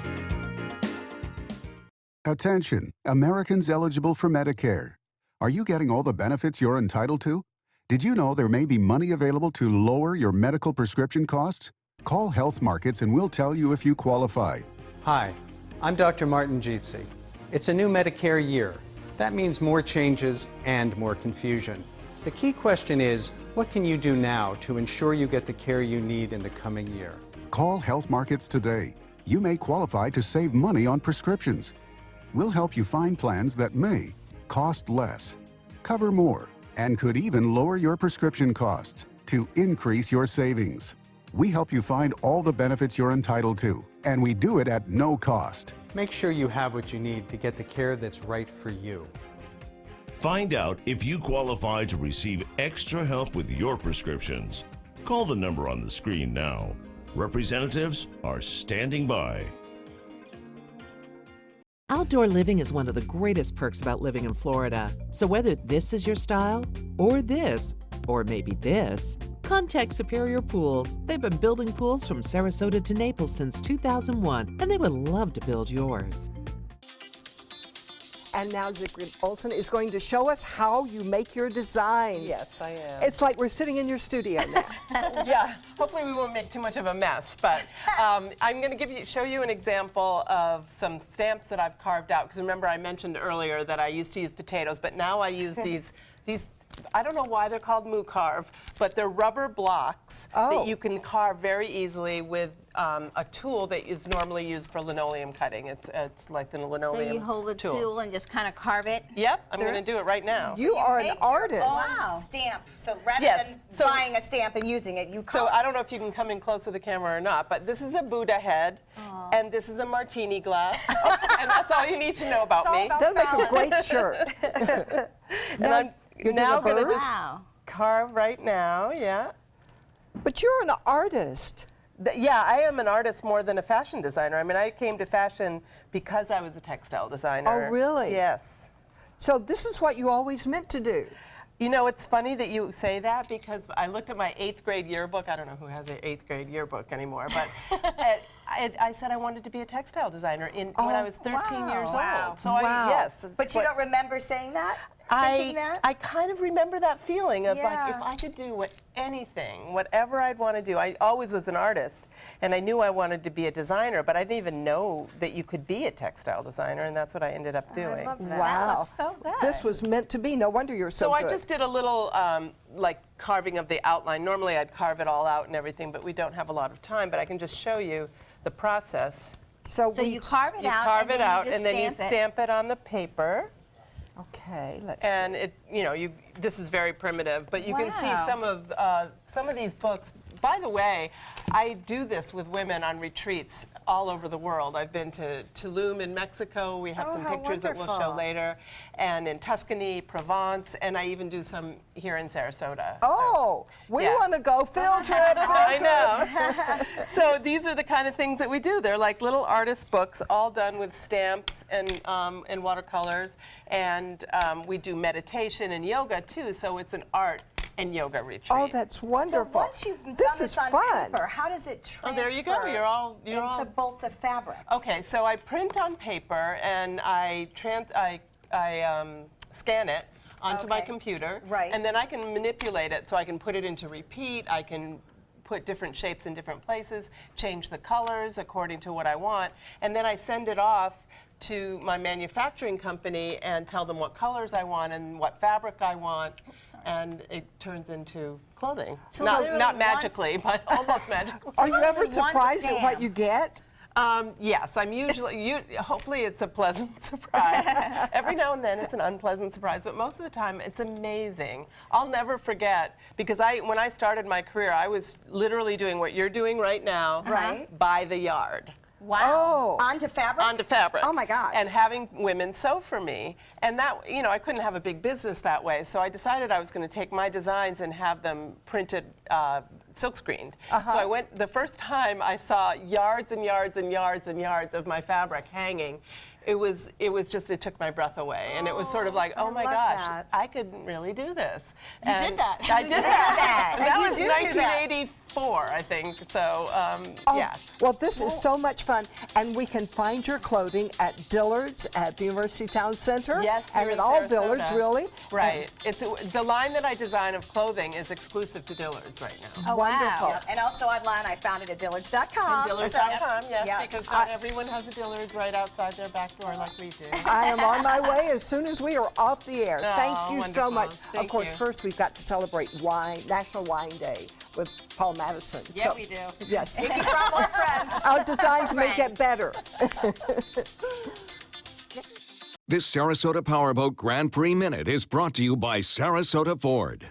[SPEAKER 12] Attention, Americans eligible for Medicare. Are you getting all the benefits you're entitled to? Did you know there may be money available to lower your medical prescription costs? Call Health Markets and we'll tell you if you qualify.
[SPEAKER 13] Hi, I'm Dr. Martin Jeetzy. It's a new Medicare year. That means more changes and more confusion. The key question is, what can you do now to ensure you get the care you need in the coming year?
[SPEAKER 12] Call Health Markets today. You may qualify to save money on prescriptions. We'll help you find plans that may cost less, cover more, and could even lower your prescription costs to increase your savings. We help you find all the benefits you're entitled to, and we do it at no cost.
[SPEAKER 13] Make sure you have what you need to get the care that's right for you.
[SPEAKER 14] Find out if you qualify to receive extra help with your prescriptions. Call the number on the screen now. Representatives are standing by.
[SPEAKER 9] Outdoor living is one of the greatest perks about living in Florida. So whether this is your style, or this, or maybe this, contact Superior Pools. They've been building pools from Sarasota to Naples since 2001, and they would love to build yours.
[SPEAKER 3] And now Sigrid Olsen is going to show us how you make your designs.
[SPEAKER 7] Yes, I am.
[SPEAKER 3] It's like we're sitting in your studio now.
[SPEAKER 7] Yeah, hopefully we won't make too much of a mess, but I'm going to show you an example of some stamps that I've carved out, because remember I mentioned earlier that I used to use potatoes, but now I use these I don't know why they're called Moo Carve, but they're rubber blocks that you can carve very easily with a tool that is normally used for linoleum cutting. It's like the linoleum
[SPEAKER 2] So you hold the tool and just kind of carve it?
[SPEAKER 7] Yep, I'm going to do it right now.
[SPEAKER 3] You are an artist.
[SPEAKER 1] Wow. Stamp. So rather than buying a stamp and using it, you
[SPEAKER 7] So I don't know if you can come in close to the camera or not, but this is a Buddha head, and this is a martini glass, and that's all you need to know about me.
[SPEAKER 3] That'll make a great shirt.
[SPEAKER 7] And I'm now going to just
[SPEAKER 2] Wow.
[SPEAKER 7] carve right now, yeah.
[SPEAKER 3] But you're an artist.
[SPEAKER 7] Yeah, I am an artist more than a fashion designer. I mean, I came to fashion because I was a textile designer.
[SPEAKER 3] Oh, really?
[SPEAKER 7] Yes.
[SPEAKER 3] So this is what you always meant to do.
[SPEAKER 7] You know, it's funny that you say that because I looked at my 8th grade yearbook. I don't know who has an 8th grade yearbook anymore, but I said I wanted to be a textile designer when I was 13 years old. So yes.
[SPEAKER 1] But you don't remember saying that? Thinking that?
[SPEAKER 7] I kind of remember that feeling of like,
[SPEAKER 1] Yeah.
[SPEAKER 7] if I could do anything, whatever I'd want to do. I always was an artist, and I knew I wanted to be a designer, but I didn't even know that you could be a textile designer, and that's what I ended up doing.
[SPEAKER 1] I love that.
[SPEAKER 3] Wow.
[SPEAKER 1] So good.
[SPEAKER 3] This was meant to be. No wonder you're so good.
[SPEAKER 7] I just did a little like carving of the outline. Normally I'd carve it all out and everything, but we don't have a lot of time, but I can just show you the process.
[SPEAKER 3] So
[SPEAKER 2] you carve it
[SPEAKER 7] You
[SPEAKER 2] out,
[SPEAKER 7] carve it out,
[SPEAKER 2] and
[SPEAKER 7] and then you
[SPEAKER 2] stamp it.
[SPEAKER 7] stamp it on the paper.
[SPEAKER 3] Okay, let's
[SPEAKER 7] And
[SPEAKER 3] see.
[SPEAKER 7] it, you know, this is very primitive, but you can see some of these books. By the way, I do this with women on retreats all over the world. I've been to Tulum in Mexico. We have some pictures that we'll show later, and in Tuscany, Provence, and I even do some here in Sarasota.
[SPEAKER 3] Oh, we want to go field trip.
[SPEAKER 7] I know. So these are the kind of things that we do. They're like little artist books, all done with stamps and watercolors, and we do meditation and yoga too. So it's an art and yoga retreat.
[SPEAKER 3] Oh, that's wonderful.
[SPEAKER 1] So once you've done
[SPEAKER 3] this
[SPEAKER 1] this
[SPEAKER 3] is
[SPEAKER 1] on
[SPEAKER 3] fun.
[SPEAKER 1] paper, how does it transfer
[SPEAKER 7] there you go. You're all
[SPEAKER 1] into bolts of fabric?
[SPEAKER 7] Okay, so I print on paper and I scan it onto my computer.
[SPEAKER 1] Right.
[SPEAKER 7] And then I can manipulate it so I can put it into repeat. I can put different shapes in different places, change the colors according to what I want, and then I send it off to my manufacturing company and tell them what colors I want and what fabric I want, and it turns into clothing.
[SPEAKER 2] So
[SPEAKER 7] not
[SPEAKER 2] literally
[SPEAKER 7] magically, but almost magically.
[SPEAKER 3] Are you ever
[SPEAKER 2] Mostly one
[SPEAKER 3] surprised at what
[SPEAKER 2] stamp.
[SPEAKER 3] you get?
[SPEAKER 7] Yes, I'm usually, hopefully it's a pleasant surprise. Every now and then it's an unpleasant surprise, but most of the time it's amazing. I'll never forget, because when I started my career, I was literally doing what you're doing right now, by the yard.
[SPEAKER 1] Wow.
[SPEAKER 3] Oh.
[SPEAKER 1] Onto fabric?
[SPEAKER 7] Onto fabric.
[SPEAKER 1] Oh my gosh.
[SPEAKER 7] And having women sew for me. And that, you know, I couldn't have a big business that way, so I decided I was going to take my designs and have them printed silk screened. So I went, the first time I saw yards and yards and yards and yards of my fabric hanging, it took my breath away. And it was sort of like, oh my gosh, I could really do this.
[SPEAKER 4] You did that.
[SPEAKER 7] I did that.
[SPEAKER 1] And
[SPEAKER 7] That
[SPEAKER 1] you
[SPEAKER 7] was
[SPEAKER 1] do that.
[SPEAKER 7] 1984, I think. So, yeah.
[SPEAKER 3] Well, this is so much fun, and we can find your clothing at Dillard's at the University Town Center.
[SPEAKER 7] Yes,
[SPEAKER 3] and
[SPEAKER 7] here
[SPEAKER 3] at
[SPEAKER 7] in
[SPEAKER 3] all
[SPEAKER 7] Sarasota.
[SPEAKER 3] Dillard's, really.
[SPEAKER 7] Right. The line that I design of clothing is exclusive to Dillard's right now.
[SPEAKER 1] Oh,
[SPEAKER 3] Wonderful.
[SPEAKER 1] wow. And also online, I found it at Dillards.com.
[SPEAKER 7] Dillards.com, yes,
[SPEAKER 1] yes.
[SPEAKER 7] because not everyone has a Dillard's right outside their back door like we do.
[SPEAKER 3] I am on my way as soon as we are off the air.
[SPEAKER 7] Oh,
[SPEAKER 3] Thank you so
[SPEAKER 7] wonderful.
[SPEAKER 3] much.
[SPEAKER 7] Thank
[SPEAKER 3] of course,
[SPEAKER 7] you.
[SPEAKER 3] first we've got to celebrate National Wine Day with Paul Madison.
[SPEAKER 4] Yeah, we do.
[SPEAKER 3] Yes.
[SPEAKER 1] If you brought more friends.
[SPEAKER 3] Our designs may get better.
[SPEAKER 8] This Sarasota Powerboat Grand Prix Minute is brought to you by Sarasota Ford.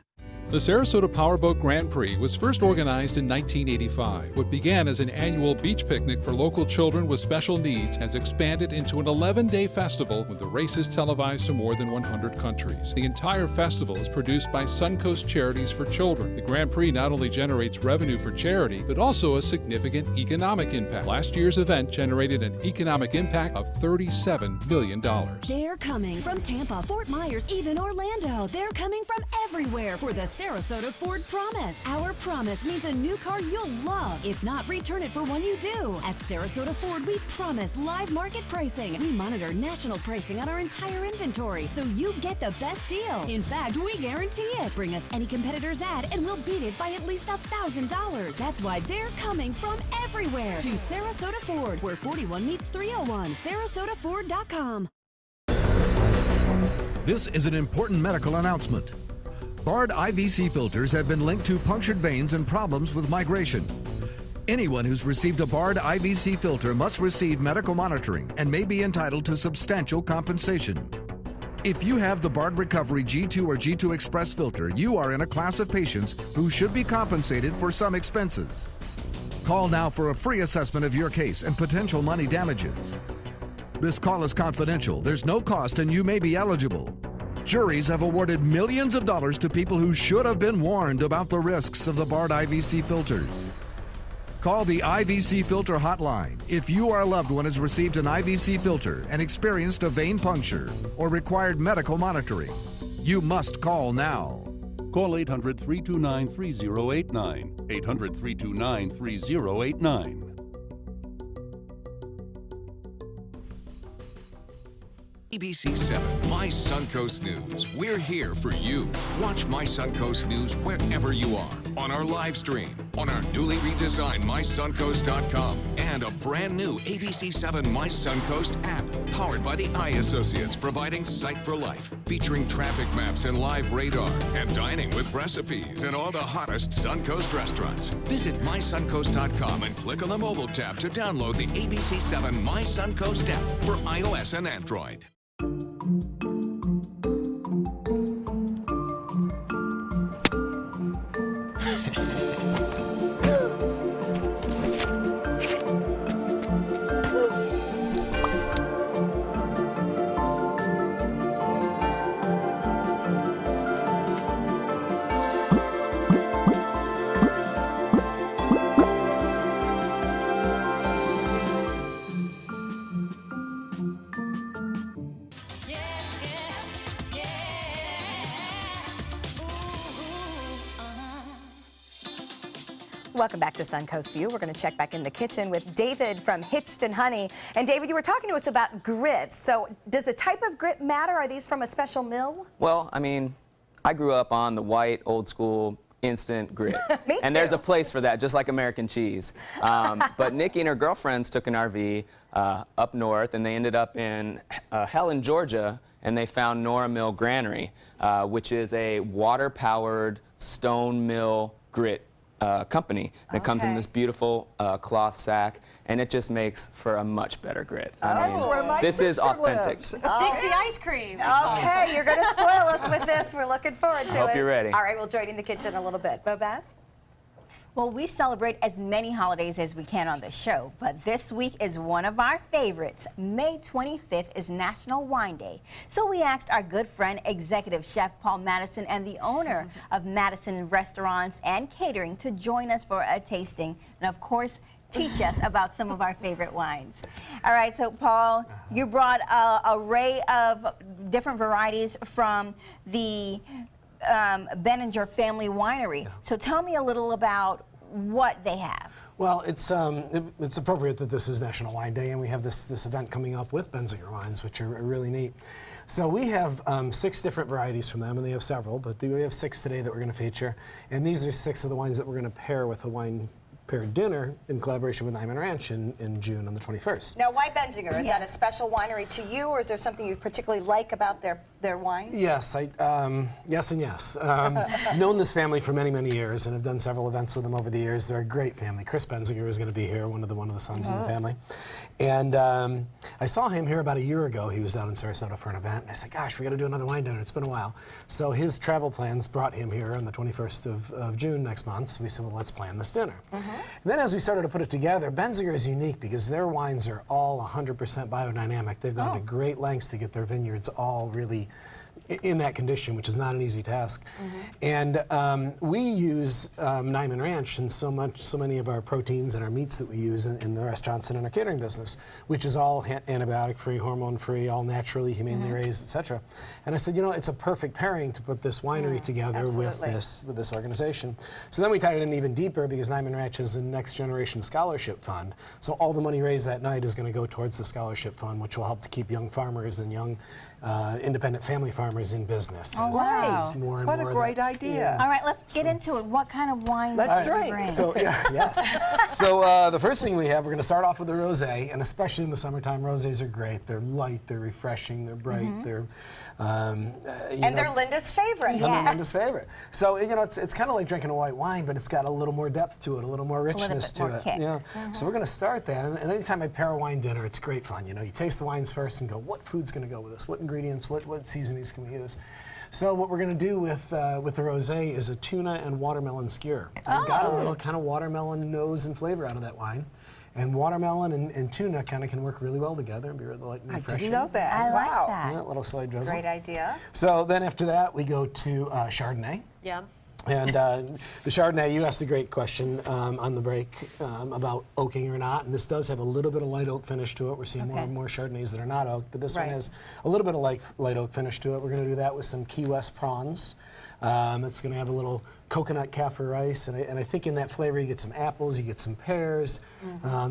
[SPEAKER 15] The Sarasota Powerboat Grand Prix was first organized in 1985. What began as an annual beach picnic for local children with special needs has expanded into an 11-day festival with the races televised to more than 100 countries. The entire festival is produced by Suncoast Charities for Children. The Grand Prix not only generates revenue for charity, but also a significant economic impact. Last year's event generated an economic impact of $37 million.
[SPEAKER 16] They're coming from Tampa, Fort Myers, even Orlando. They're coming from everywhere for the Sarasota Ford Promise. Our promise means a new car you'll love. If not, return it for one you do. At Sarasota Ford, we promise live market pricing. We monitor national pricing on our entire inventory, so you get the best deal. In fact, we guarantee it. Bring us any competitor's ad, and we'll beat it by at least $1,000. That's why they're coming from everywhere to Sarasota Ford, where 41 meets 301. SarasotaFord.com.
[SPEAKER 17] This is an important medical announcement. Bard IVC filters have been linked to punctured veins and problems with migration. Anyone who's received a Bard IVC filter must receive medical monitoring and may be entitled to substantial compensation. If you have the Bard Recovery G2 or G2 Express filter, you are in a class of patients who should be compensated for some expenses. Call now for a free assessment of your case and potential money damages. This call is confidential. There's no cost and you may be eligible. Juries have awarded millions of dollars to people who should have been warned about the risks of the Bard IVC filters. Call the IVC Filter Hotline if you or a loved one has received an IVC filter and experienced a vein puncture or required medical monitoring. You must call now.
[SPEAKER 18] Call 800-329-3089. 800-329-3089.
[SPEAKER 8] ABC 7, My Suncoast News. We're here for you. Watch My Suncoast News wherever you are, on our live stream, on our newly redesigned MySuncoast.com, and a brand new ABC 7 My Suncoast app, powered by the Eye Associates, providing sight for life, featuring traffic maps and live radar, and dining with recipes in all the hottest Suncoast restaurants. Visit MySuncoast.com and click on the mobile tab to download the ABC 7 My Suncoast app for iOS and Android.
[SPEAKER 1] Welcome back to Suncoast View. We're going to check back in the kitchen with David from Hitched and Honey. And David, you were talking to us about grits. So does the type of grit matter? Are these from a special mill?
[SPEAKER 5] Well, I mean, I grew up on the white, old school, instant grit.
[SPEAKER 1] Me too.
[SPEAKER 5] And there's a place for that, just like American cheese. But Nikki and her girlfriends took an RV up north, and they ended up in Helen, Georgia, and they found Nora Mill Granary, which is a water-powered stone mill grit company. And it comes in this beautiful cloth sack, and it just makes for a much better grit. I mean, this is authentic.
[SPEAKER 4] Dixie ice cream.
[SPEAKER 1] Okay, you're going to spoil us with this. We're looking forward to it.
[SPEAKER 5] Hope you're ready.
[SPEAKER 1] All right, we'll join you in the kitchen a little bit. Bobette?
[SPEAKER 2] Well, we celebrate as many holidays as we can on the show, but this week is one of our favorites. May 25th is National Wine Day. So we asked our good friend, Executive Chef Paul Madison, and the owner of Madison Restaurants and Catering to join us for a tasting and, of course, teach us about some of our favorite wines. All right, so Paul, you brought an array of different varieties from the Benninger Family Winery. So tell me a little about what they have.
[SPEAKER 19] Well, it's appropriate that this is National Wine Day, and we have this event coming up with Benziger wines, which are really neat. So we have 6 different varieties from them, and they have several, but we have 6 today that we're going to feature. And these are 6 of the wines that we're going to pair with a wine paired dinner in collaboration with Nyman Ranch in June on the 21st.
[SPEAKER 1] Now, why Benziger? Is that a special winery to you, or is there something you particularly like about their wines?
[SPEAKER 19] Yes, yes and yes. Known this family for many, many years, and have done several events with them over the years. They're a great family. Chris Benziger is going to be here, one of the sons in the family. And I saw him here about a year ago. He was down in Sarasota for an event, and I said, gosh, we got to do another wine dinner. It's been a while. So his travel plans brought him here on the 21st of June next month. So we said, well, let's plan this dinner. And then as we started to put it together, Benziger is unique because their wines are all 100% biodynamic. They've gone to great lengths to get their vineyards all really in that condition, which is not an easy task. And we use Nyman Ranch in so many of our proteins and our meats that we use in the restaurants and in our catering business, which is all antibiotic-free, hormone-free, all naturally, humanely raised, etc. And I said, you know, it's a perfect pairing to put this winery together with this organization. So then we tied it in even deeper because Nyman Ranch is a next generation scholarship fund. So all the money raised that night is going to go towards the scholarship fund, which will help to keep young farmers and young independent family farmers farmers in business.
[SPEAKER 2] Oh,
[SPEAKER 19] as-
[SPEAKER 2] wow.
[SPEAKER 19] as more and
[SPEAKER 3] What a
[SPEAKER 19] more
[SPEAKER 3] great
[SPEAKER 19] that-
[SPEAKER 3] idea.
[SPEAKER 2] All right, let's get into it. What kind of wine
[SPEAKER 3] Let's
[SPEAKER 2] did you
[SPEAKER 3] drink.
[SPEAKER 2] bring?
[SPEAKER 19] So yes. So the first thing we have, we're going to start off with a rosé, and especially in the summertime, rosés are great. They're light, they're refreshing, they're bright, they're
[SPEAKER 1] And they're Linda's favorite.
[SPEAKER 19] and they're Linda's favorite. So it's kind of like drinking a white wine, but it's got a little more depth to it, a little more richness
[SPEAKER 2] bit more
[SPEAKER 19] to it.
[SPEAKER 2] kick.
[SPEAKER 19] Yeah. So we're going to start that, and anytime I pair a wine dinner, it's great fun. You taste the wines first and go, what food's going to go with this? What ingredients? What seasonings can we use? So what we're going to do with the rosé is a tuna and watermelon skewer. I've got a little kind of watermelon nose and flavor out of that wine. And watermelon and tuna kind of can work really well together and be really light and refreshing.
[SPEAKER 3] I didn't know that.
[SPEAKER 2] I like
[SPEAKER 3] Wow.
[SPEAKER 2] that.
[SPEAKER 19] Yeah, a little soy drizzle.
[SPEAKER 1] Great idea.
[SPEAKER 19] So then after that, we go to Chardonnay.
[SPEAKER 4] Yeah.
[SPEAKER 19] And the Chardonnay, you asked a great question on the break about oaking or not, and this does have a little bit of light oak finish to it. We're seeing more and more Chardonnays that are not oaked, but this one
[SPEAKER 1] Right.
[SPEAKER 19] has a little bit of light oak finish to it. We're going to do that with some Key West prawns. It's going to have a little coconut kaffir rice, and I think in that flavor you get some apples, you get some pears.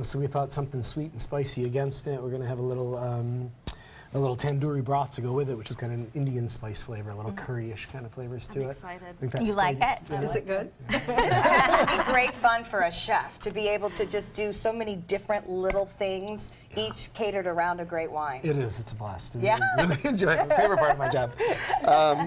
[SPEAKER 19] So we thought something sweet and spicy against it. We're going to have a little tandoori broth to go with it, which is kind of an Indian spice flavor, a little curry-ish kind of flavors to it.
[SPEAKER 4] excited.
[SPEAKER 19] I think that's
[SPEAKER 2] You like it?
[SPEAKER 19] yeah.
[SPEAKER 3] Is it good?
[SPEAKER 1] This has to be great fun for a chef to be able to just do so many different little things, each catered around a great wine.
[SPEAKER 19] It is. It's a blast. I
[SPEAKER 1] Yeah.
[SPEAKER 19] really enjoy it. My favorite part of my job.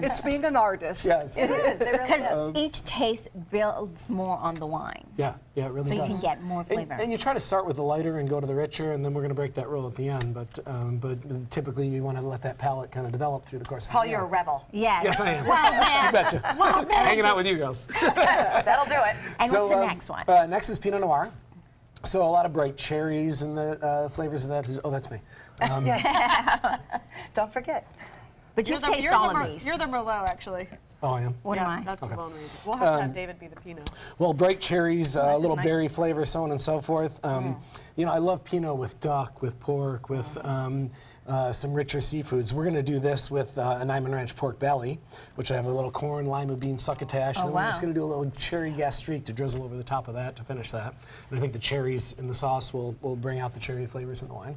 [SPEAKER 3] It's being an artist.
[SPEAKER 19] Yes.
[SPEAKER 1] It is. It really
[SPEAKER 2] Because
[SPEAKER 1] is.
[SPEAKER 2] each taste builds more on the wine.
[SPEAKER 19] Yeah, it really
[SPEAKER 2] So you
[SPEAKER 19] does.
[SPEAKER 2] can get more flavor.
[SPEAKER 19] And you try to start with the lighter and go to the richer, and then we're going to break that rule at the end. But typically, you want to let that palate kind of develop through the course of
[SPEAKER 1] Paul,
[SPEAKER 19] the
[SPEAKER 1] you're a
[SPEAKER 19] meal.
[SPEAKER 1] rebel.
[SPEAKER 2] Yes.
[SPEAKER 19] Yes, I am.
[SPEAKER 2] Wow, man.
[SPEAKER 19] You betcha.
[SPEAKER 2] Wow, man.
[SPEAKER 19] Hanging out with you girls.
[SPEAKER 1] That'll do it.
[SPEAKER 2] And
[SPEAKER 19] So,
[SPEAKER 2] what's the next one?
[SPEAKER 19] Next is Pinot Noir. So a lot of bright cherries and the flavors of that. Oh, that's me.
[SPEAKER 1] Don't forget.
[SPEAKER 2] But you
[SPEAKER 4] You're the-
[SPEAKER 2] taste
[SPEAKER 4] you're
[SPEAKER 2] all
[SPEAKER 4] the
[SPEAKER 2] of
[SPEAKER 4] Mer-
[SPEAKER 2] these.
[SPEAKER 4] You're the Merlot, actually.
[SPEAKER 19] Oh, I am.
[SPEAKER 2] What
[SPEAKER 4] yeah,
[SPEAKER 2] am I?
[SPEAKER 4] That's
[SPEAKER 19] Okay.
[SPEAKER 4] the Lone Ranger. We'll have to have David be the Pinot.
[SPEAKER 19] Well, bright cherries, a little
[SPEAKER 4] nice.
[SPEAKER 19] berry flavor, so on and so forth. I love Pinot with duck, with pork, with some richer seafoods. We're going to do this with a Nyman Ranch pork belly, which I have a little corn, lima bean succotash. And then we're just going to do a little cherry gastrique to drizzle over the top of that to finish that. And I think the cherries in the sauce will bring out the cherry flavors in the wine.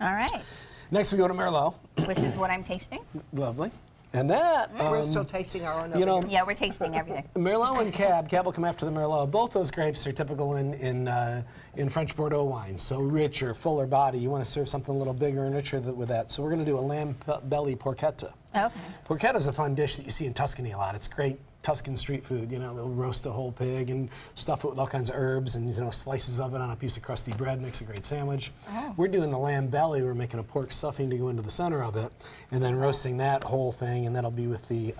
[SPEAKER 2] All right.
[SPEAKER 19] Next, we go to Merlot.
[SPEAKER 2] Which is what I'm tasting.
[SPEAKER 19] Lovely. And that,
[SPEAKER 3] We're still tasting our own.
[SPEAKER 19] you know,
[SPEAKER 2] Yeah, we're tasting everything.
[SPEAKER 19] Merlot and Cab will come after the Merlot. Both those grapes are typical in French Bordeaux wines. So richer, fuller body. You want to serve something a little bigger and richer with that. So we're going to do a lamb belly porchetta.
[SPEAKER 2] Okay.
[SPEAKER 19] Porchetta is a fun dish that you see in Tuscany a lot. It's great Tuscan street food. They'll roast a whole pig and stuff it with all kinds of herbs and slices of it on a piece of crusty bread. Makes a great sandwich. We're doing the lamb belly. We're making a pork stuffing to go into the center of it, and then roasting that whole thing, and that'll be with the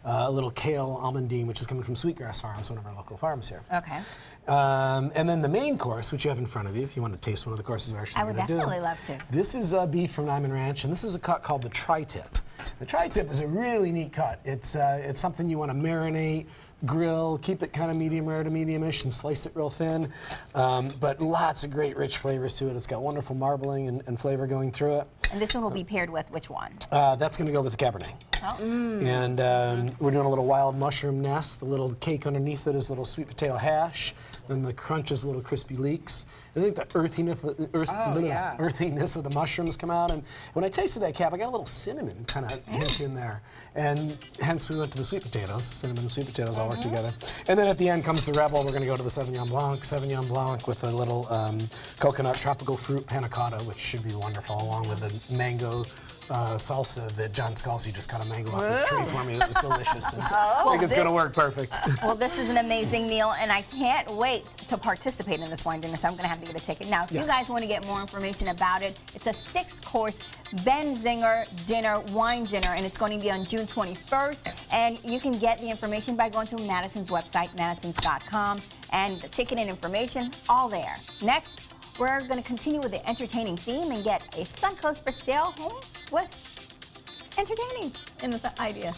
[SPEAKER 19] a little kale almondine, which is coming from Sweetgrass Farms, one of our local farms here.
[SPEAKER 2] Okay.
[SPEAKER 19] And then the main course, which you have in front of you, if you want to taste one of the courses we're actually
[SPEAKER 2] I would
[SPEAKER 19] going to do.
[SPEAKER 2] definitely love to.
[SPEAKER 19] This is beef from Nyman Ranch, and this is a cut called the tri-tip. The tri-tip is a really neat cut. It's something you want to marinate, grill, keep it kind of medium rare to medium-ish, and slice it real thin. But lots of great rich flavors to it. It's got wonderful marbling and flavor going through it.
[SPEAKER 2] And this one will be paired with which one?
[SPEAKER 19] That's going to go with the Cabernet.
[SPEAKER 2] Oh.
[SPEAKER 19] And we're doing a little wild mushroom nest. The little cake underneath it is a little sweet potato hash. Then the crunch is little crispy leeks. And I think the earthiness of the mushrooms come out. And when I tasted that Cab, I got a little cinnamon kind of hint in there. And hence we went to the sweet potatoes. Cinnamon and sweet potatoes all work together. And then at the end comes the Rebel. We're going to go to the Sauvignon Blanc. Sauvignon Blanc with a little coconut tropical fruit panna cotta, which should be wonderful, along with the mango salsa that John Scalzi just cut a mango off his tree for me. That was delicious. And I think it's going to work perfect.
[SPEAKER 2] Well, this is an amazing meal, and I can't wait to participate in this wine dinner, so I'm going to have to get a ticket. Now, if you guys want to get more information about it, it's a 6-course Ben Zinger dinner, wine dinner, and it's going to be on June 21st. And you can get the information by going to Madison's website, madisons.com, and the ticket and information, all there. Next, we're going to continue with the entertaining theme and get a Suncoast for sale home with entertaining in the idea.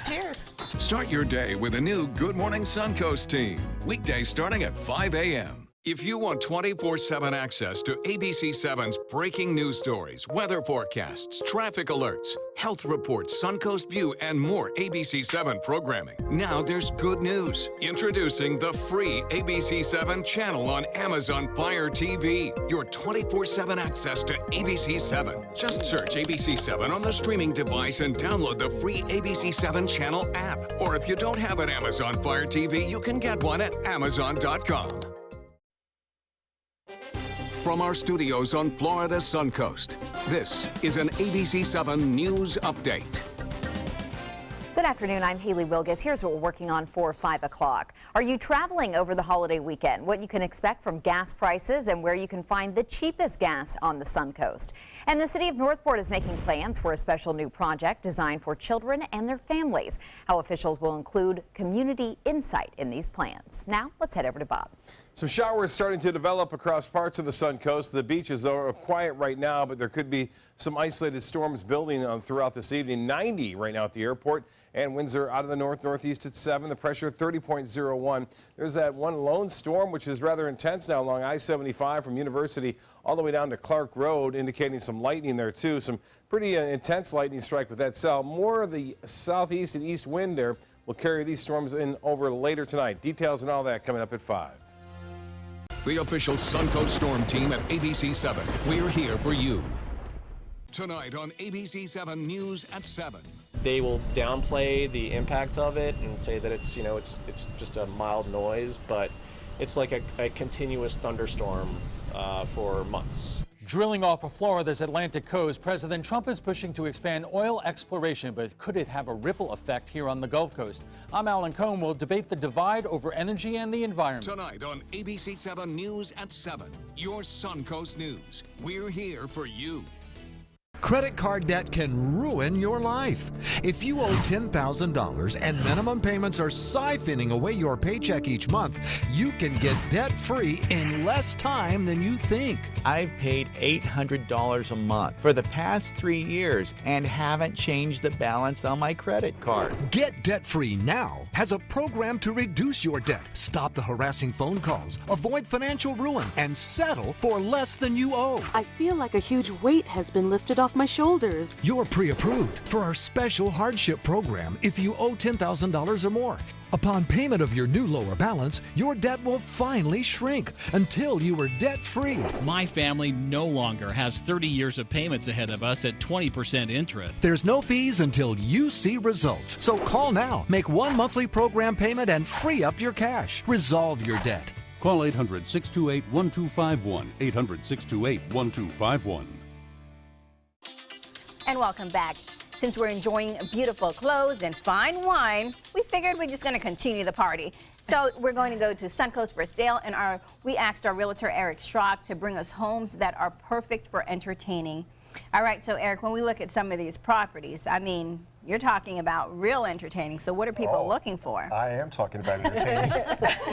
[SPEAKER 4] Cheers.
[SPEAKER 8] Start your day with a new Good Morning Suncoast team. Weekdays starting at 5 a.m. If you want 24/7 access to ABC7's breaking news stories, weather forecasts, traffic alerts, health reports, Suncoast View, and more ABC7 programming, now there's good news. Introducing the free ABC7 channel on Amazon Fire TV. Your 24/7 access to ABC7. Just search ABC7 on the streaming device and download the free ABC7 channel app. Or if you don't have an Amazon Fire TV, you can get one at Amazon.com. From our studios on Florida's Suncoast, this is an ABC7 News Update.
[SPEAKER 18] Good afternoon, I'm Haley Wilgus. Here's what we're working on for 5 o'clock. Are you traveling over the holiday weekend? What you can expect from gas prices and where you can find the cheapest gas on the Suncoast. And the city of Northport is making plans for a special new project designed for children and their families. How officials will include community insight in these plans. Now, let's head over to Bob.
[SPEAKER 6] Some showers starting to develop across parts of the Suncoast. The beaches are quiet right now, but there could be some isolated storms building throughout this evening. 90 right now at the airport, and winds are out of the northeast at 7. The pressure 30.01. There's that one lone storm, which is rather intense now along I-75 from University all the way down to Clark Road, indicating some lightning there too. Some pretty intense lightning strike with that cell. More of the southeast and east wind there will carry these storms in over later tonight. Details and all that coming up at 5.
[SPEAKER 8] The official Suncoast Storm Team at ABC7. We're here for you. Tonight on ABC7 News at 7.
[SPEAKER 20] They will downplay the impact of it and say that it's, it's just a mild noise, but it's like a continuous thunderstorm for months.
[SPEAKER 21] Drilling off of Florida's Atlantic coast, President Trump is pushing to expand oil exploration, but could it have a ripple effect here on the Gulf Coast? I'm Alan Cohn. We'll debate the divide over energy and the environment.
[SPEAKER 8] Tonight on ABC7 News at 7. Your Suncoast News. We're here for you.
[SPEAKER 17] Credit card debt can ruin your life. If you owe $10,000 and minimum payments are siphoning away your paycheck each month, you can get debt-free in less time than you think.
[SPEAKER 22] I've paid $800 a month for the past 3 years and haven't changed the balance on my credit card.
[SPEAKER 17] Get debt-free now has a program to reduce your debt, stop the harassing phone calls, avoid financial ruin, and settle for less than you owe.
[SPEAKER 23] I feel like a huge weight has been lifted off my shoulders.
[SPEAKER 17] You're pre-approved for our special hardship program if you owe $10,000 or more. Upon payment of your new lower balance, your debt will finally shrink until you are debt-free.
[SPEAKER 24] My family no longer has 30 years of payments ahead of us at 20% interest.
[SPEAKER 17] There's no fees until you see results. So call now, make one monthly program payment, and free up your cash. Resolve your debt.
[SPEAKER 25] Call 800-628-1251, 800-628-1251.
[SPEAKER 2] And welcome back. Since we're enjoying beautiful clothes and fine wine, we figured we're just going to continue the party. So we're going to go to Suncoast for sale, and we asked our realtor Eric Schrock to bring us homes that are perfect for entertaining. All right, so Eric, when we look at some of these properties, I mean, you're talking about real entertaining. So what are people looking for?
[SPEAKER 26] I am talking about entertaining.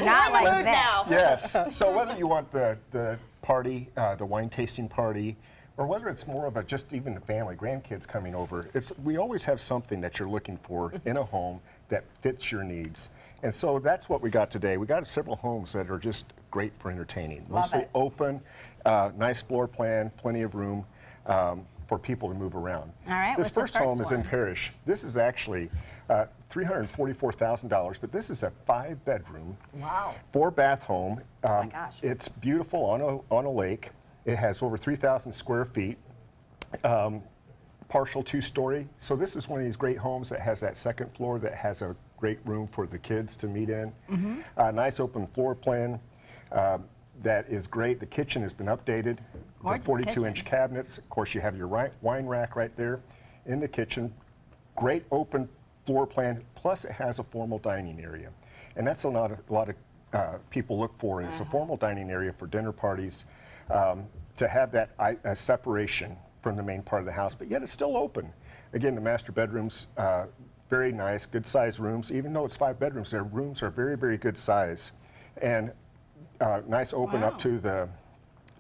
[SPEAKER 2] Not like that.
[SPEAKER 26] Yes. So whether you want the party, the wine tasting party, or whether it's more of just even the family, grandkids coming over, we always have something that you're looking for in a home that fits your needs. And so that's what we got today. We got several homes that are just great for entertaining. Mostly open, nice floor plan, plenty of room for people to move around.
[SPEAKER 2] All right,
[SPEAKER 26] this first home is in Parrish. This is actually $344,000, but this is a 5-bedroom, 4-bath home.
[SPEAKER 2] Oh my gosh.
[SPEAKER 26] It's beautiful on a lake. It has over 3,000 square feet, partial 2-story. So this is one of these great homes that has that second floor that has a great room for the kids to meet in. Nice open floor plan that is great. The kitchen has been updated. The 42-inch cabinets. Of course, you have your wine rack right there in the kitchen. Great open floor plan. Plus, it has a formal dining area, and that's a lot of people look for is a formal dining area for dinner parties. To have that separation from the main part of the house, but yet it's still open. Again, the master bedrooms, very nice, good size rooms. Even though it's 5 bedrooms, their rooms are very, very good size. And nice open up to the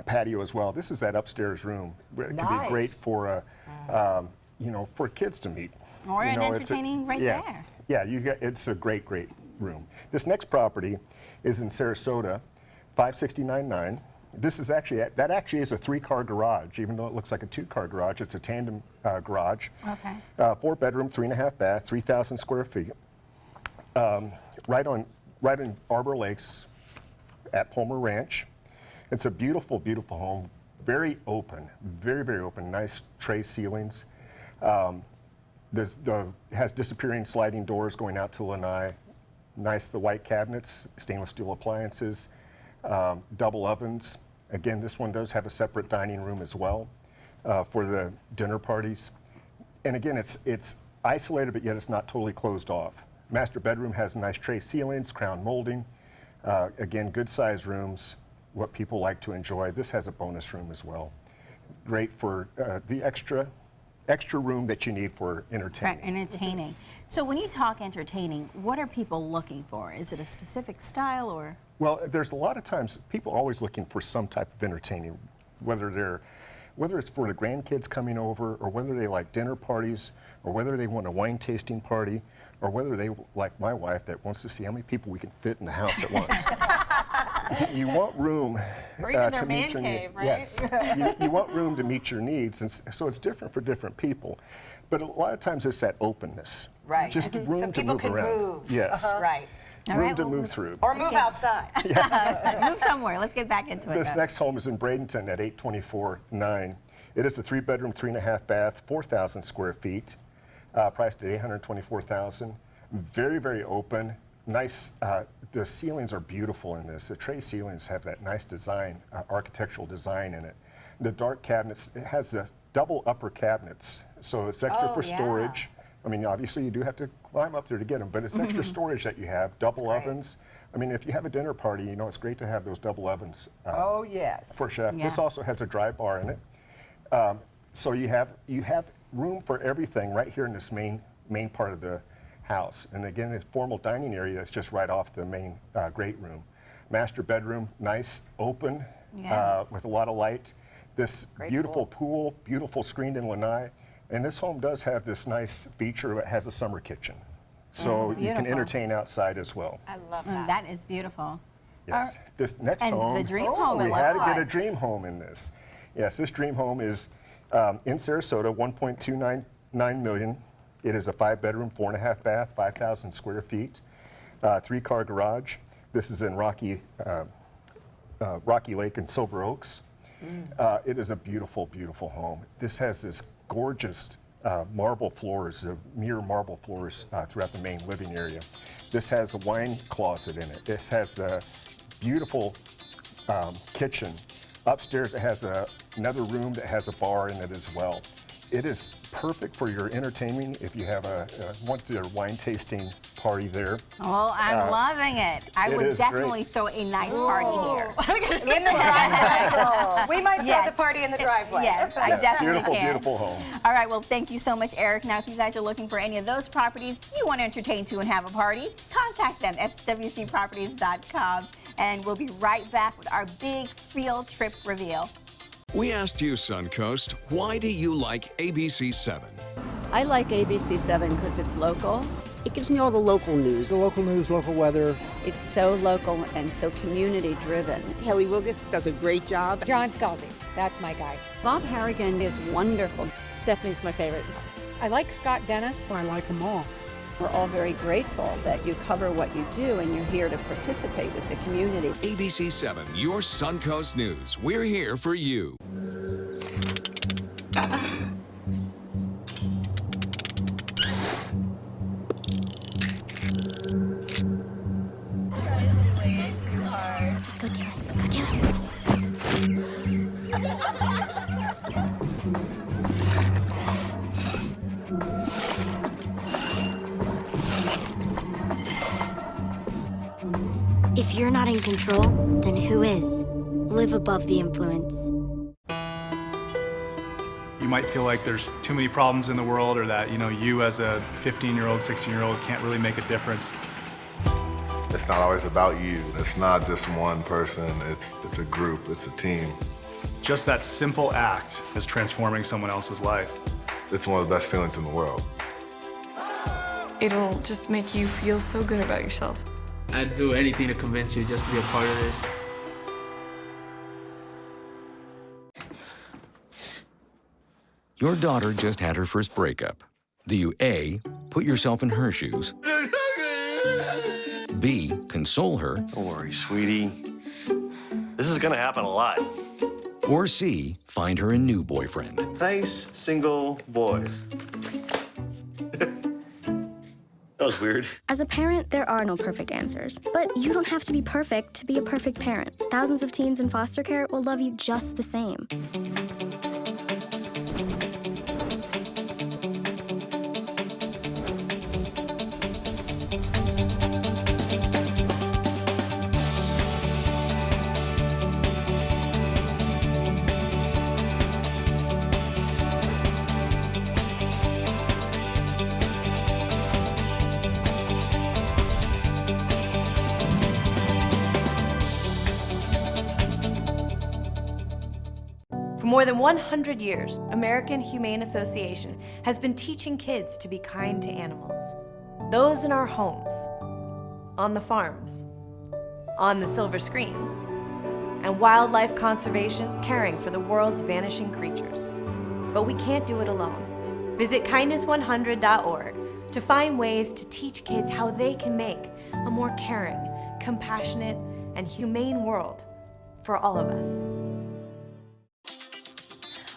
[SPEAKER 26] patio as well. This is that upstairs room. It can be great for, for kids to meet.
[SPEAKER 2] Or an entertaining there.
[SPEAKER 26] Yeah, it's a great, great room. This next property is in Sarasota. $569,900. This is actually, that actually is a 3-car garage, even though it looks like a 2-car garage. It's a tandem garage.
[SPEAKER 2] Okay.
[SPEAKER 26] 4-bedroom, 3.5 bath, 3,000 square feet. Right in Arbor Lakes at Palmer Ranch. It's a beautiful, beautiful home. Very open, very, very open. Nice tray ceilings. Has disappearing sliding doors going out to lanai. Nice, the white cabinets, stainless steel appliances. Double ovens. Again, this one does have a separate dining room as well for the dinner parties. And again, it's isolated, but yet it's not totally closed off. Master bedroom has nice tray ceilings, crown molding. Again, good size rooms, what people like to enjoy. This has a bonus room as well. Great for the extra room that you need for entertaining.
[SPEAKER 2] Right, entertaining. So when you talk entertaining, what are people looking for? Is it a specific style or?
[SPEAKER 26] Well, there's a lot of times people are always looking for some type of entertaining, whether it's for the grandkids coming over, or whether they like dinner parties, or whether they want a wine tasting party, or whether they like my wife that wants to see how many people we can fit in the house at once. You want room to meet your needs.
[SPEAKER 4] Right?
[SPEAKER 26] Yes, you want room to meet your needs, and so it's different for different people. But a lot of times it's that openness.
[SPEAKER 1] Right.
[SPEAKER 26] Just room
[SPEAKER 1] so
[SPEAKER 26] to
[SPEAKER 1] people
[SPEAKER 26] move
[SPEAKER 1] can
[SPEAKER 26] around.
[SPEAKER 1] move.
[SPEAKER 26] Yes.
[SPEAKER 1] Right.
[SPEAKER 26] Room to move through.
[SPEAKER 1] Or move outside.
[SPEAKER 2] Move somewhere. Let's get back into it.
[SPEAKER 26] This next home is in Bradenton at 824-9. It is a 3-bedroom, 3.5 bath, 4,000 square feet, priced at $824,000. Very, very open. Nice. The ceilings are beautiful in this. The tray ceilings have that nice design, architectural design in it. The dark cabinets, it has the double upper cabinets, so it's extra for storage. I mean, obviously you do have to climb up there to get them, but it's extra storage that you have. Double ovens. I mean, if you have a dinner party, you know, it's great to have those double ovens.
[SPEAKER 3] Oh, yes.
[SPEAKER 26] For chef.
[SPEAKER 2] Yeah.
[SPEAKER 26] This also has a dry bar in it. So you have room for everything right here in this main part of the house. And again, this formal dining area that's just right off the main great room. Master bedroom, nice, open, with a lot of light. This beautiful pool, beautiful screened-in lanai. And this home does have this nice feature. It has a summer kitchen. So you can entertain outside as well.
[SPEAKER 4] I love that.
[SPEAKER 2] That is beautiful.
[SPEAKER 26] Yes. This next
[SPEAKER 2] and
[SPEAKER 26] home,
[SPEAKER 2] the dream home
[SPEAKER 26] we
[SPEAKER 2] it
[SPEAKER 26] had to
[SPEAKER 2] looks
[SPEAKER 26] get a
[SPEAKER 2] like.
[SPEAKER 26] dream home in this. Yes, this dream home is in Sarasota, $1.299 million. It is a 5-bedroom, 4.5 bath, 5,000 square feet, 3-car garage. This is in Rocky Lake and Silver Oaks. It is a beautiful, beautiful home. This has this gorgeous marble floors, mirror marble floors throughout the main living area. This has a wine closet in it. This has a beautiful kitchen. Upstairs it has another room that has a bar in it as well. It is perfect for your entertainment if you have want a wine tasting party there.
[SPEAKER 2] Oh, I'm loving it. I would definitely throw a nice party here.
[SPEAKER 1] In the driveway. We might throw the party in the driveway.
[SPEAKER 2] Yes, I definitely
[SPEAKER 26] beautiful,
[SPEAKER 2] can.
[SPEAKER 26] beautiful home.
[SPEAKER 2] All right, well, thank you so much, Eric. Now, if you guys are looking for any of those properties you want to entertain to and have a party, contact them at fwcproperties.com, and we'll be right back with our big field trip reveal.
[SPEAKER 8] We asked you, Suncoast, why do you like ABC7?
[SPEAKER 10] I like ABC7 because it's local. It gives me all the local news, local weather. It's so local and so community driven. Haley Wilgus does a great job.
[SPEAKER 11] John Scalzi, that's my guy.
[SPEAKER 10] Bob Harrigan is wonderful. Stephanie's my favorite.
[SPEAKER 11] I like Scott Dennis. I like them all.
[SPEAKER 10] We're all very grateful that you cover what you do and you're here to participate with the community.
[SPEAKER 8] ABC7, your Suncoast News. We're here for you.
[SPEAKER 12] Just go do it. Go do it. If you're not in control, then who is? Live above the influence.
[SPEAKER 13] You might feel like there's too many problems in the world, or that, you as a 15-year-old, 16-year-old can't really make a difference.
[SPEAKER 14] It's not always about you. It's not just one person. It's a group. It's a team.
[SPEAKER 13] Just that simple act is transforming someone else's life.
[SPEAKER 14] It's one of the best feelings in the world.
[SPEAKER 25] It'll just make you feel so good about yourself.
[SPEAKER 27] I'd do anything to convince you just to be a part of this.
[SPEAKER 8] Your daughter just had her first breakup. Do you A, put yourself in her shoes, B, console her,
[SPEAKER 5] don't worry, sweetie. This is gonna happen a lot.
[SPEAKER 8] or C, find her a new boyfriend?
[SPEAKER 5] Nice single boys. That was weird.
[SPEAKER 7] As a parent, there are no perfect answers. But you don't have to be perfect to be a perfect parent. Thousands of teens in foster care will love you just the same.
[SPEAKER 9] For more than 100 years, American Humane Association has been teaching kids to be kind to animals. Those in our homes, on the farms, on the silver screen, and wildlife conservation, caring for the world's vanishing creatures. But we can't do it alone. Visit kindness100.org to find ways to teach kids how they can make a more caring, compassionate, and humane world for all of us.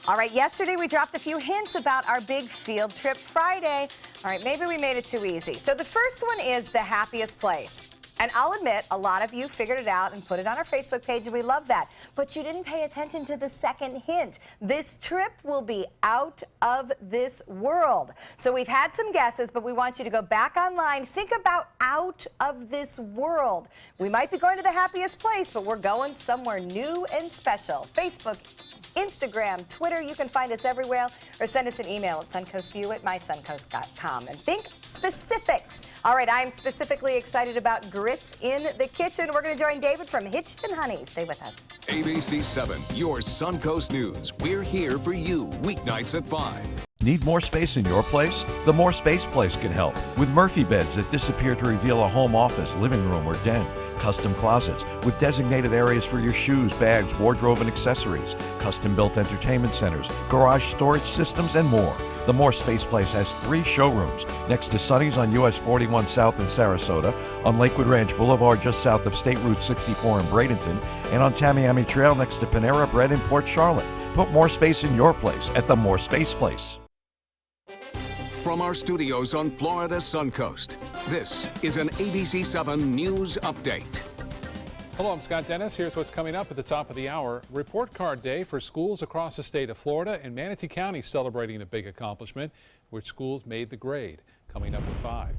[SPEAKER 1] All right, yesterday we dropped a few hints about our big field trip Friday. All right, maybe we made it too easy. So the first one is the happiest place. And I'll admit, a lot of you figured it out and put it on our Facebook page, and we love that. But you didn't pay attention to the second hint. This trip will be out of this world. So we've had some guesses, but we want you to go back online. Think about out of this world. We might be going to the happiest place, but we're going somewhere new and special. Facebook, Instagram, Twitter, you can find us everywhere, or send us an email at suncoastview@mysuncoast.com. And think specifics. All right, I'm specifically excited about grits in the kitchen. We're going to join David from Hitched and Honey. Stay with us.
[SPEAKER 8] ABC 7, your Suncoast News. We're here for you weeknights at 5.
[SPEAKER 15] Need more space in your place? The More Space Place can help with Murphy beds that disappear to reveal a home office, living room, or den. Custom closets with designated areas for your shoes, bags, wardrobe, and accessories. Custom-built entertainment centers, garage storage systems, and more. The More Space Place has 3 showrooms next to Sunny's on US 41 South in Sarasota, on Lakewood Ranch Boulevard just south of State Route 64 in Bradenton, and on Tamiami Trail next to Panera Bread in Port Charlotte. Put more space in your place at the More Space Place.
[SPEAKER 8] From our studios on Florida's Suncoast, this is an ABC 7 News Update.
[SPEAKER 21] Hello, I'm Scott Dennis. Here's what's coming up at the top of the hour. Report Card Day for schools across the state of Florida, and Manatee County celebrating a big accomplishment, which schools made the grade, coming up at 5.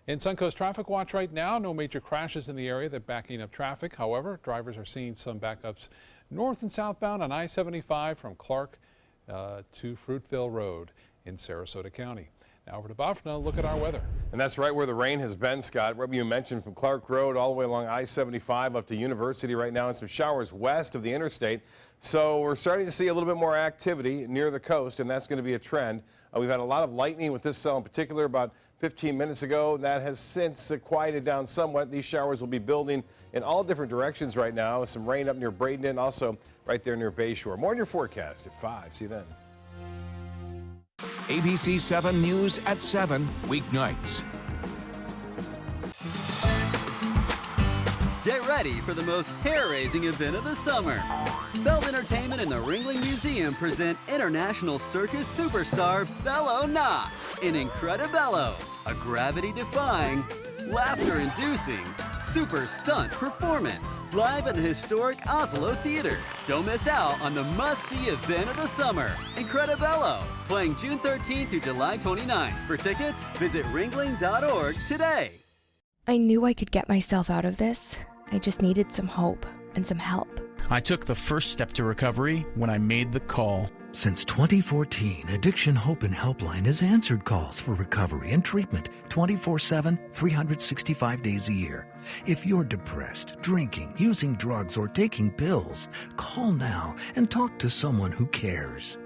[SPEAKER 21] In Suncoast Traffic Watch right now, no major crashes in the area that backing up traffic. However, drivers are seeing some backups north and southbound on I-75 from Clark to Fruitville Road in Sarasota County. Now over to Bob for another look at our weather.
[SPEAKER 6] And that's right where the rain has been, Scott. What you mentioned, from Clark Road all the way along I-75 up to University right now, and some showers west of the interstate. So we're starting to see a little bit more activity near the coast, and that's going to be a trend. We've had a lot of lightning with this cell in particular about 15 minutes ago. That has since quieted down somewhat. These showers will be building in all different directions right now. Some rain up near Bradenton, also right there near Bayshore. More in your forecast at 5. See you then.
[SPEAKER 8] ABC 7 News at 7, weeknights.
[SPEAKER 16] Get ready for the most hair-raising event of the summer. Feld Entertainment and the Ringling Museum present international circus superstar Bello Knott in Incredibello, a gravity-defying, laughter-inducing, super stunt performance live at the historic Oslo Theater. Don't miss out on the must-see event of the summer, Incredibello, playing June 13th through July 29th. For tickets, visit ringling.org today.
[SPEAKER 25] I knew I could get myself out of this. I just needed some hope and some help.
[SPEAKER 24] I took the first step to recovery when I made the call.
[SPEAKER 17] Since 2014, Addiction Hope and Helpline has answered calls for recovery and treatment 24/7, 365 days a year. If you're depressed, drinking, using drugs, or taking pills, call now and talk to someone who cares.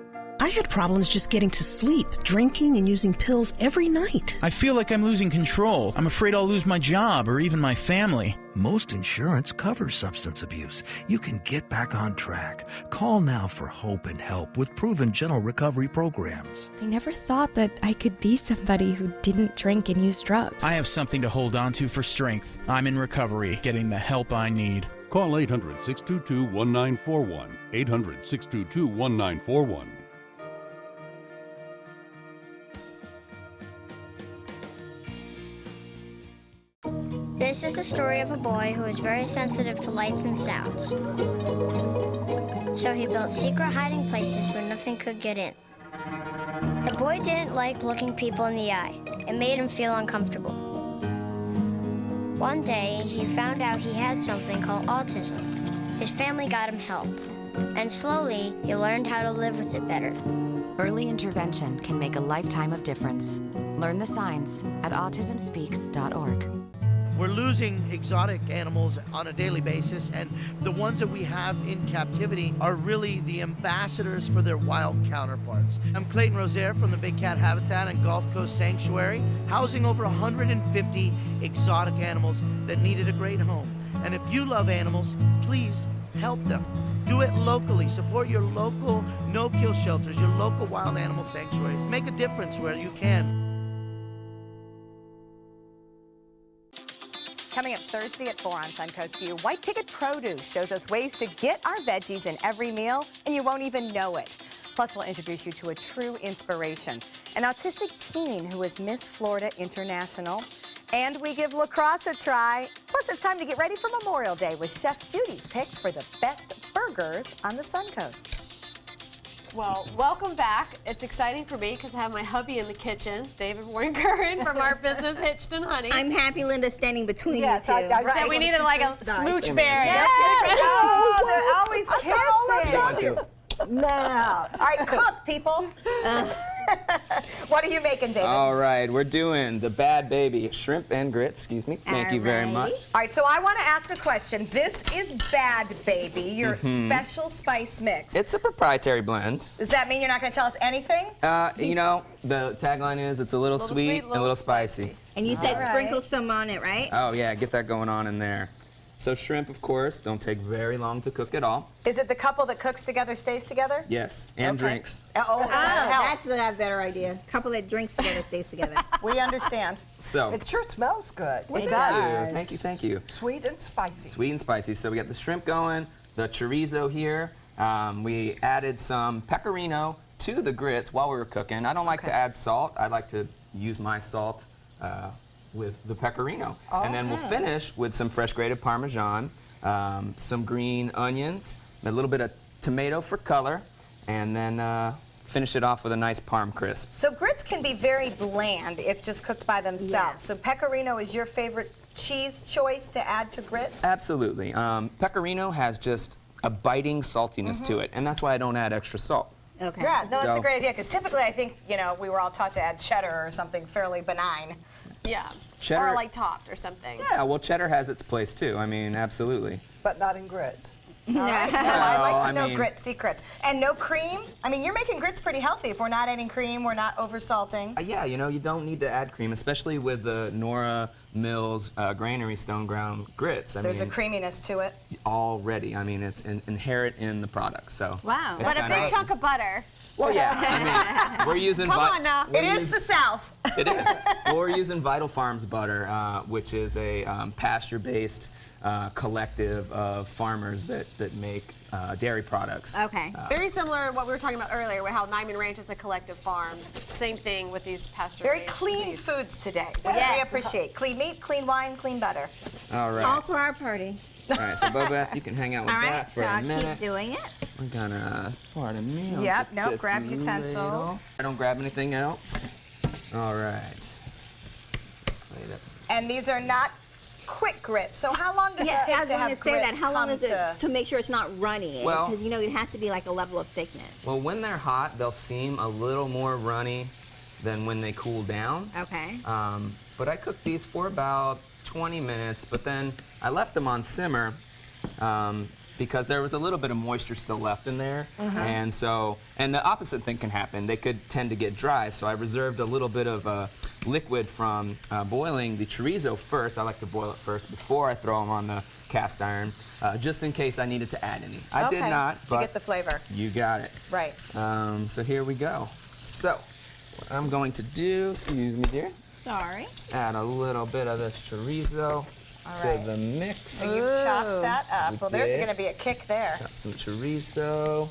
[SPEAKER 3] I had problems just getting to sleep, drinking and using pills every night.
[SPEAKER 18] I feel like I'm losing control. I'm afraid I'll lose my job or even my family.
[SPEAKER 19] Most insurance covers substance abuse. You can get back on track. Call now for hope and help with proven gentle recovery programs.
[SPEAKER 25] I never thought that I could be somebody who didn't drink and use drugs.
[SPEAKER 18] I have something to hold on to for strength. I'm in recovery, getting the help I need.
[SPEAKER 20] Call 800-622-1941. 800-622-1941.
[SPEAKER 22] This is the story of a boy who is very sensitive to lights and sounds. So he built secret hiding places where nothing could get in. The boy didn't like looking people in the eye. It made him feel uncomfortable. One day, he found out he had something called autism. His family got him help, and slowly, he learned how to live with it better.
[SPEAKER 23] Early intervention can make a lifetime of difference. Learn the signs at autismspeaks.org.
[SPEAKER 27] We're losing exotic animals on a daily basis, and the ones that we have in captivity are really the ambassadors for their wild counterparts. I'm Clayton Rozier from the Big Cat Habitat and Gulf Coast Sanctuary, housing over 150 exotic animals that needed a great home. And if you love animals, please help them. Do it locally. Support your local no-kill shelters, your local wild animal sanctuaries. Make a difference where you can.
[SPEAKER 1] Coming up Thursday at 4 on Suncoast View, White Picket Produce shows us ways to get our veggies in every meal, and you won't even know it. Plus, we'll introduce you to a true inspiration, an autistic teen who is Miss Florida International. And we give lacrosse a try. Plus, it's time to get ready for Memorial Day with Chef Judy's picks for the best burgers on the Suncoast.
[SPEAKER 4] Well, welcome back. It's exciting for me because I have my hubby in the kitchen, David Warren from our business Hitched and Honey.
[SPEAKER 2] I'm happy Linda's standing between you two.
[SPEAKER 4] Right. So we needed like a smooch berry.
[SPEAKER 1] Yeah. Oh, they're always kissing. Now. All right, cook, people. What are you making, David?
[SPEAKER 28] All right, we're doing the Bad Baby shrimp and grits. Excuse me. Thank you very much.
[SPEAKER 1] All right, so I want to ask a question. This is Bad Baby, your special spice mix.
[SPEAKER 28] It's a proprietary blend.
[SPEAKER 1] Does that mean you're not going to tell us anything?
[SPEAKER 28] You know, the tagline is it's a little sweet and a little spicy.
[SPEAKER 2] And you said sprinkle some on it, right?
[SPEAKER 28] Oh yeah, get that going on in there. So shrimp, of course, don't take very long to cook at all.
[SPEAKER 1] Is it the couple that cooks together stays together?
[SPEAKER 28] Yes, and drinks.
[SPEAKER 2] That's a better idea. Couple that drinks together stays together.
[SPEAKER 1] We understand.
[SPEAKER 28] So
[SPEAKER 29] it sure smells good.
[SPEAKER 1] It does.
[SPEAKER 28] Thank you, thank you.
[SPEAKER 29] Sweet and spicy.
[SPEAKER 28] Sweet and spicy. So we got the shrimp going, the chorizo here. We added some pecorino to the grits while we were cooking. I don't like to add salt. I like to use my salt with the pecorino. And then we'll finish with some fresh grated Parmesan, some green onions, a little bit of tomato for color, and then finish it off with a nice parm crisp.
[SPEAKER 1] So grits can be very bland if just cooked by themselves. Yeah. So pecorino is your favorite cheese choice to add to grits?
[SPEAKER 28] Absolutely. Pecorino has just a biting saltiness to it, and that's why I don't add extra salt.
[SPEAKER 1] Okay. Yeah, no, that's a great idea, because typically I think, you know, we were all taught to add cheddar or something fairly benign.
[SPEAKER 4] Yeah.
[SPEAKER 28] Cheddar,
[SPEAKER 4] or like topped or something.
[SPEAKER 28] Yeah, well, cheddar has its place too. I mean, absolutely.
[SPEAKER 29] But not in grits.
[SPEAKER 1] All right. No, I like to know grit secrets. And no cream? I mean, you're making grits pretty healthy. If we're not adding cream, we're not over-salting.
[SPEAKER 28] Yeah, you know, you don't need to add cream, especially with the Nora Mills Granary Stone Ground grits.
[SPEAKER 1] There's a creaminess to it.
[SPEAKER 28] Already. I mean, it's inherent in the product. So.
[SPEAKER 4] Wow. But a big chunk of butter.
[SPEAKER 28] Well, yeah. I mean, we're using.
[SPEAKER 4] Come on now.
[SPEAKER 1] It is the South.
[SPEAKER 28] It is. Well, we're using Vital Farms butter, which is a pasture-based collective of farmers that make dairy products.
[SPEAKER 4] Okay. Very similar to what we were talking about earlier, with how Nyman Ranch is a collective farm. Same thing with these pasture.
[SPEAKER 1] Very clean foods today, which we appreciate. Clean meat, clean wine, clean butter.
[SPEAKER 28] All right.
[SPEAKER 2] All for our party.
[SPEAKER 28] All right, so Boba, you can hang out with that for a minute.
[SPEAKER 2] All right, so I'll keep doing it.
[SPEAKER 28] We're gonna, pardon me.
[SPEAKER 1] Yep, no, grab utensils.
[SPEAKER 28] I don't grab anything else. All right.
[SPEAKER 1] And these are not quick grits, so how long does it take
[SPEAKER 2] I was
[SPEAKER 1] to
[SPEAKER 2] going
[SPEAKER 1] have
[SPEAKER 2] to say
[SPEAKER 1] grits
[SPEAKER 2] that. How long is it to make sure it's not runny?
[SPEAKER 28] Well,
[SPEAKER 2] because, you know, it has to be like a level of thickness.
[SPEAKER 28] Well, when they're hot, they'll seem a little more runny than when they cool down.
[SPEAKER 2] Okay.
[SPEAKER 28] But I cooked these for about 20 minutes, but then I left them on simmer because there was a little bit of moisture still left in there. And so, and the opposite thing can happen. They could tend to get dry. So I reserved a little bit of liquid from boiling the chorizo first. I like to boil it first before I throw them on the cast iron, just in case I needed to add any. I did not,
[SPEAKER 1] to
[SPEAKER 28] but
[SPEAKER 1] get the flavor.
[SPEAKER 28] you got it.
[SPEAKER 1] Right.
[SPEAKER 28] So here we go. So what I'm going to do, excuse me dear,
[SPEAKER 2] Sorry.
[SPEAKER 28] add a little bit of this chorizo to the mix.
[SPEAKER 1] So you chopped that up. Well, there's going to be a kick there.
[SPEAKER 28] Got some chorizo.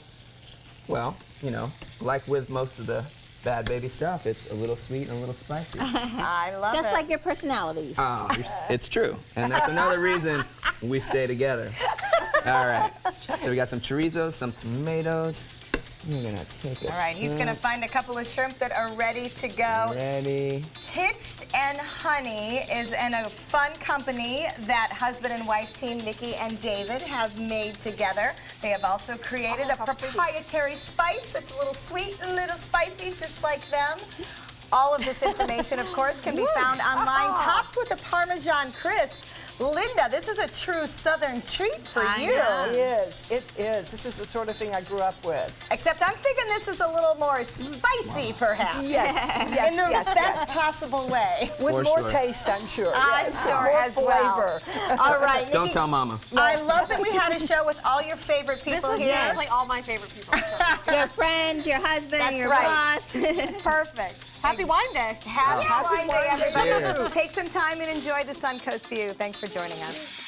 [SPEAKER 28] Well, you know, like with most of the Bad Baby stuff, it's a little sweet and a little spicy.
[SPEAKER 1] I love
[SPEAKER 2] Just
[SPEAKER 1] it.
[SPEAKER 2] like your personalities.
[SPEAKER 28] Oh, it's true. And that's another reason we stay together. All right. So we got some chorizo, some tomatoes. I'm going to take it.
[SPEAKER 1] All right, he's going to find a couple of shrimp that are ready to go.
[SPEAKER 28] Ready.
[SPEAKER 1] Hitched and Honey is in a fun company that husband and wife team Nikki and David have made together. They have also created a proprietary spice that's a little sweet, a little spicy, just like them. All of this information, of course, can be found online, topped with a Parmesan crisp. Linda, this is a true Southern treat for you.
[SPEAKER 29] It is. It is. This is the sort of thing I grew up with.
[SPEAKER 1] Except I'm thinking this is a little more spicy, perhaps.
[SPEAKER 29] Yes.
[SPEAKER 1] In the best possible way.
[SPEAKER 29] With more taste, I'm sure.
[SPEAKER 1] I'm
[SPEAKER 29] Yes.
[SPEAKER 1] sure
[SPEAKER 29] More
[SPEAKER 1] as
[SPEAKER 29] flavor.
[SPEAKER 1] well. All right,
[SPEAKER 28] Don't
[SPEAKER 1] Nikki,
[SPEAKER 28] tell Mama.
[SPEAKER 1] I love that we had a show with all your favorite people
[SPEAKER 4] This was
[SPEAKER 1] here.
[SPEAKER 4] seriously all my favorite people.
[SPEAKER 2] Your friend, your husband,
[SPEAKER 1] That's
[SPEAKER 2] your
[SPEAKER 1] right.
[SPEAKER 2] boss.
[SPEAKER 1] Perfect.
[SPEAKER 4] Happy Wine Day.
[SPEAKER 1] Happy Wine Day, everybody.
[SPEAKER 28] Cheers.
[SPEAKER 1] Take some time and enjoy the Suncoast view. Thanks for joining us.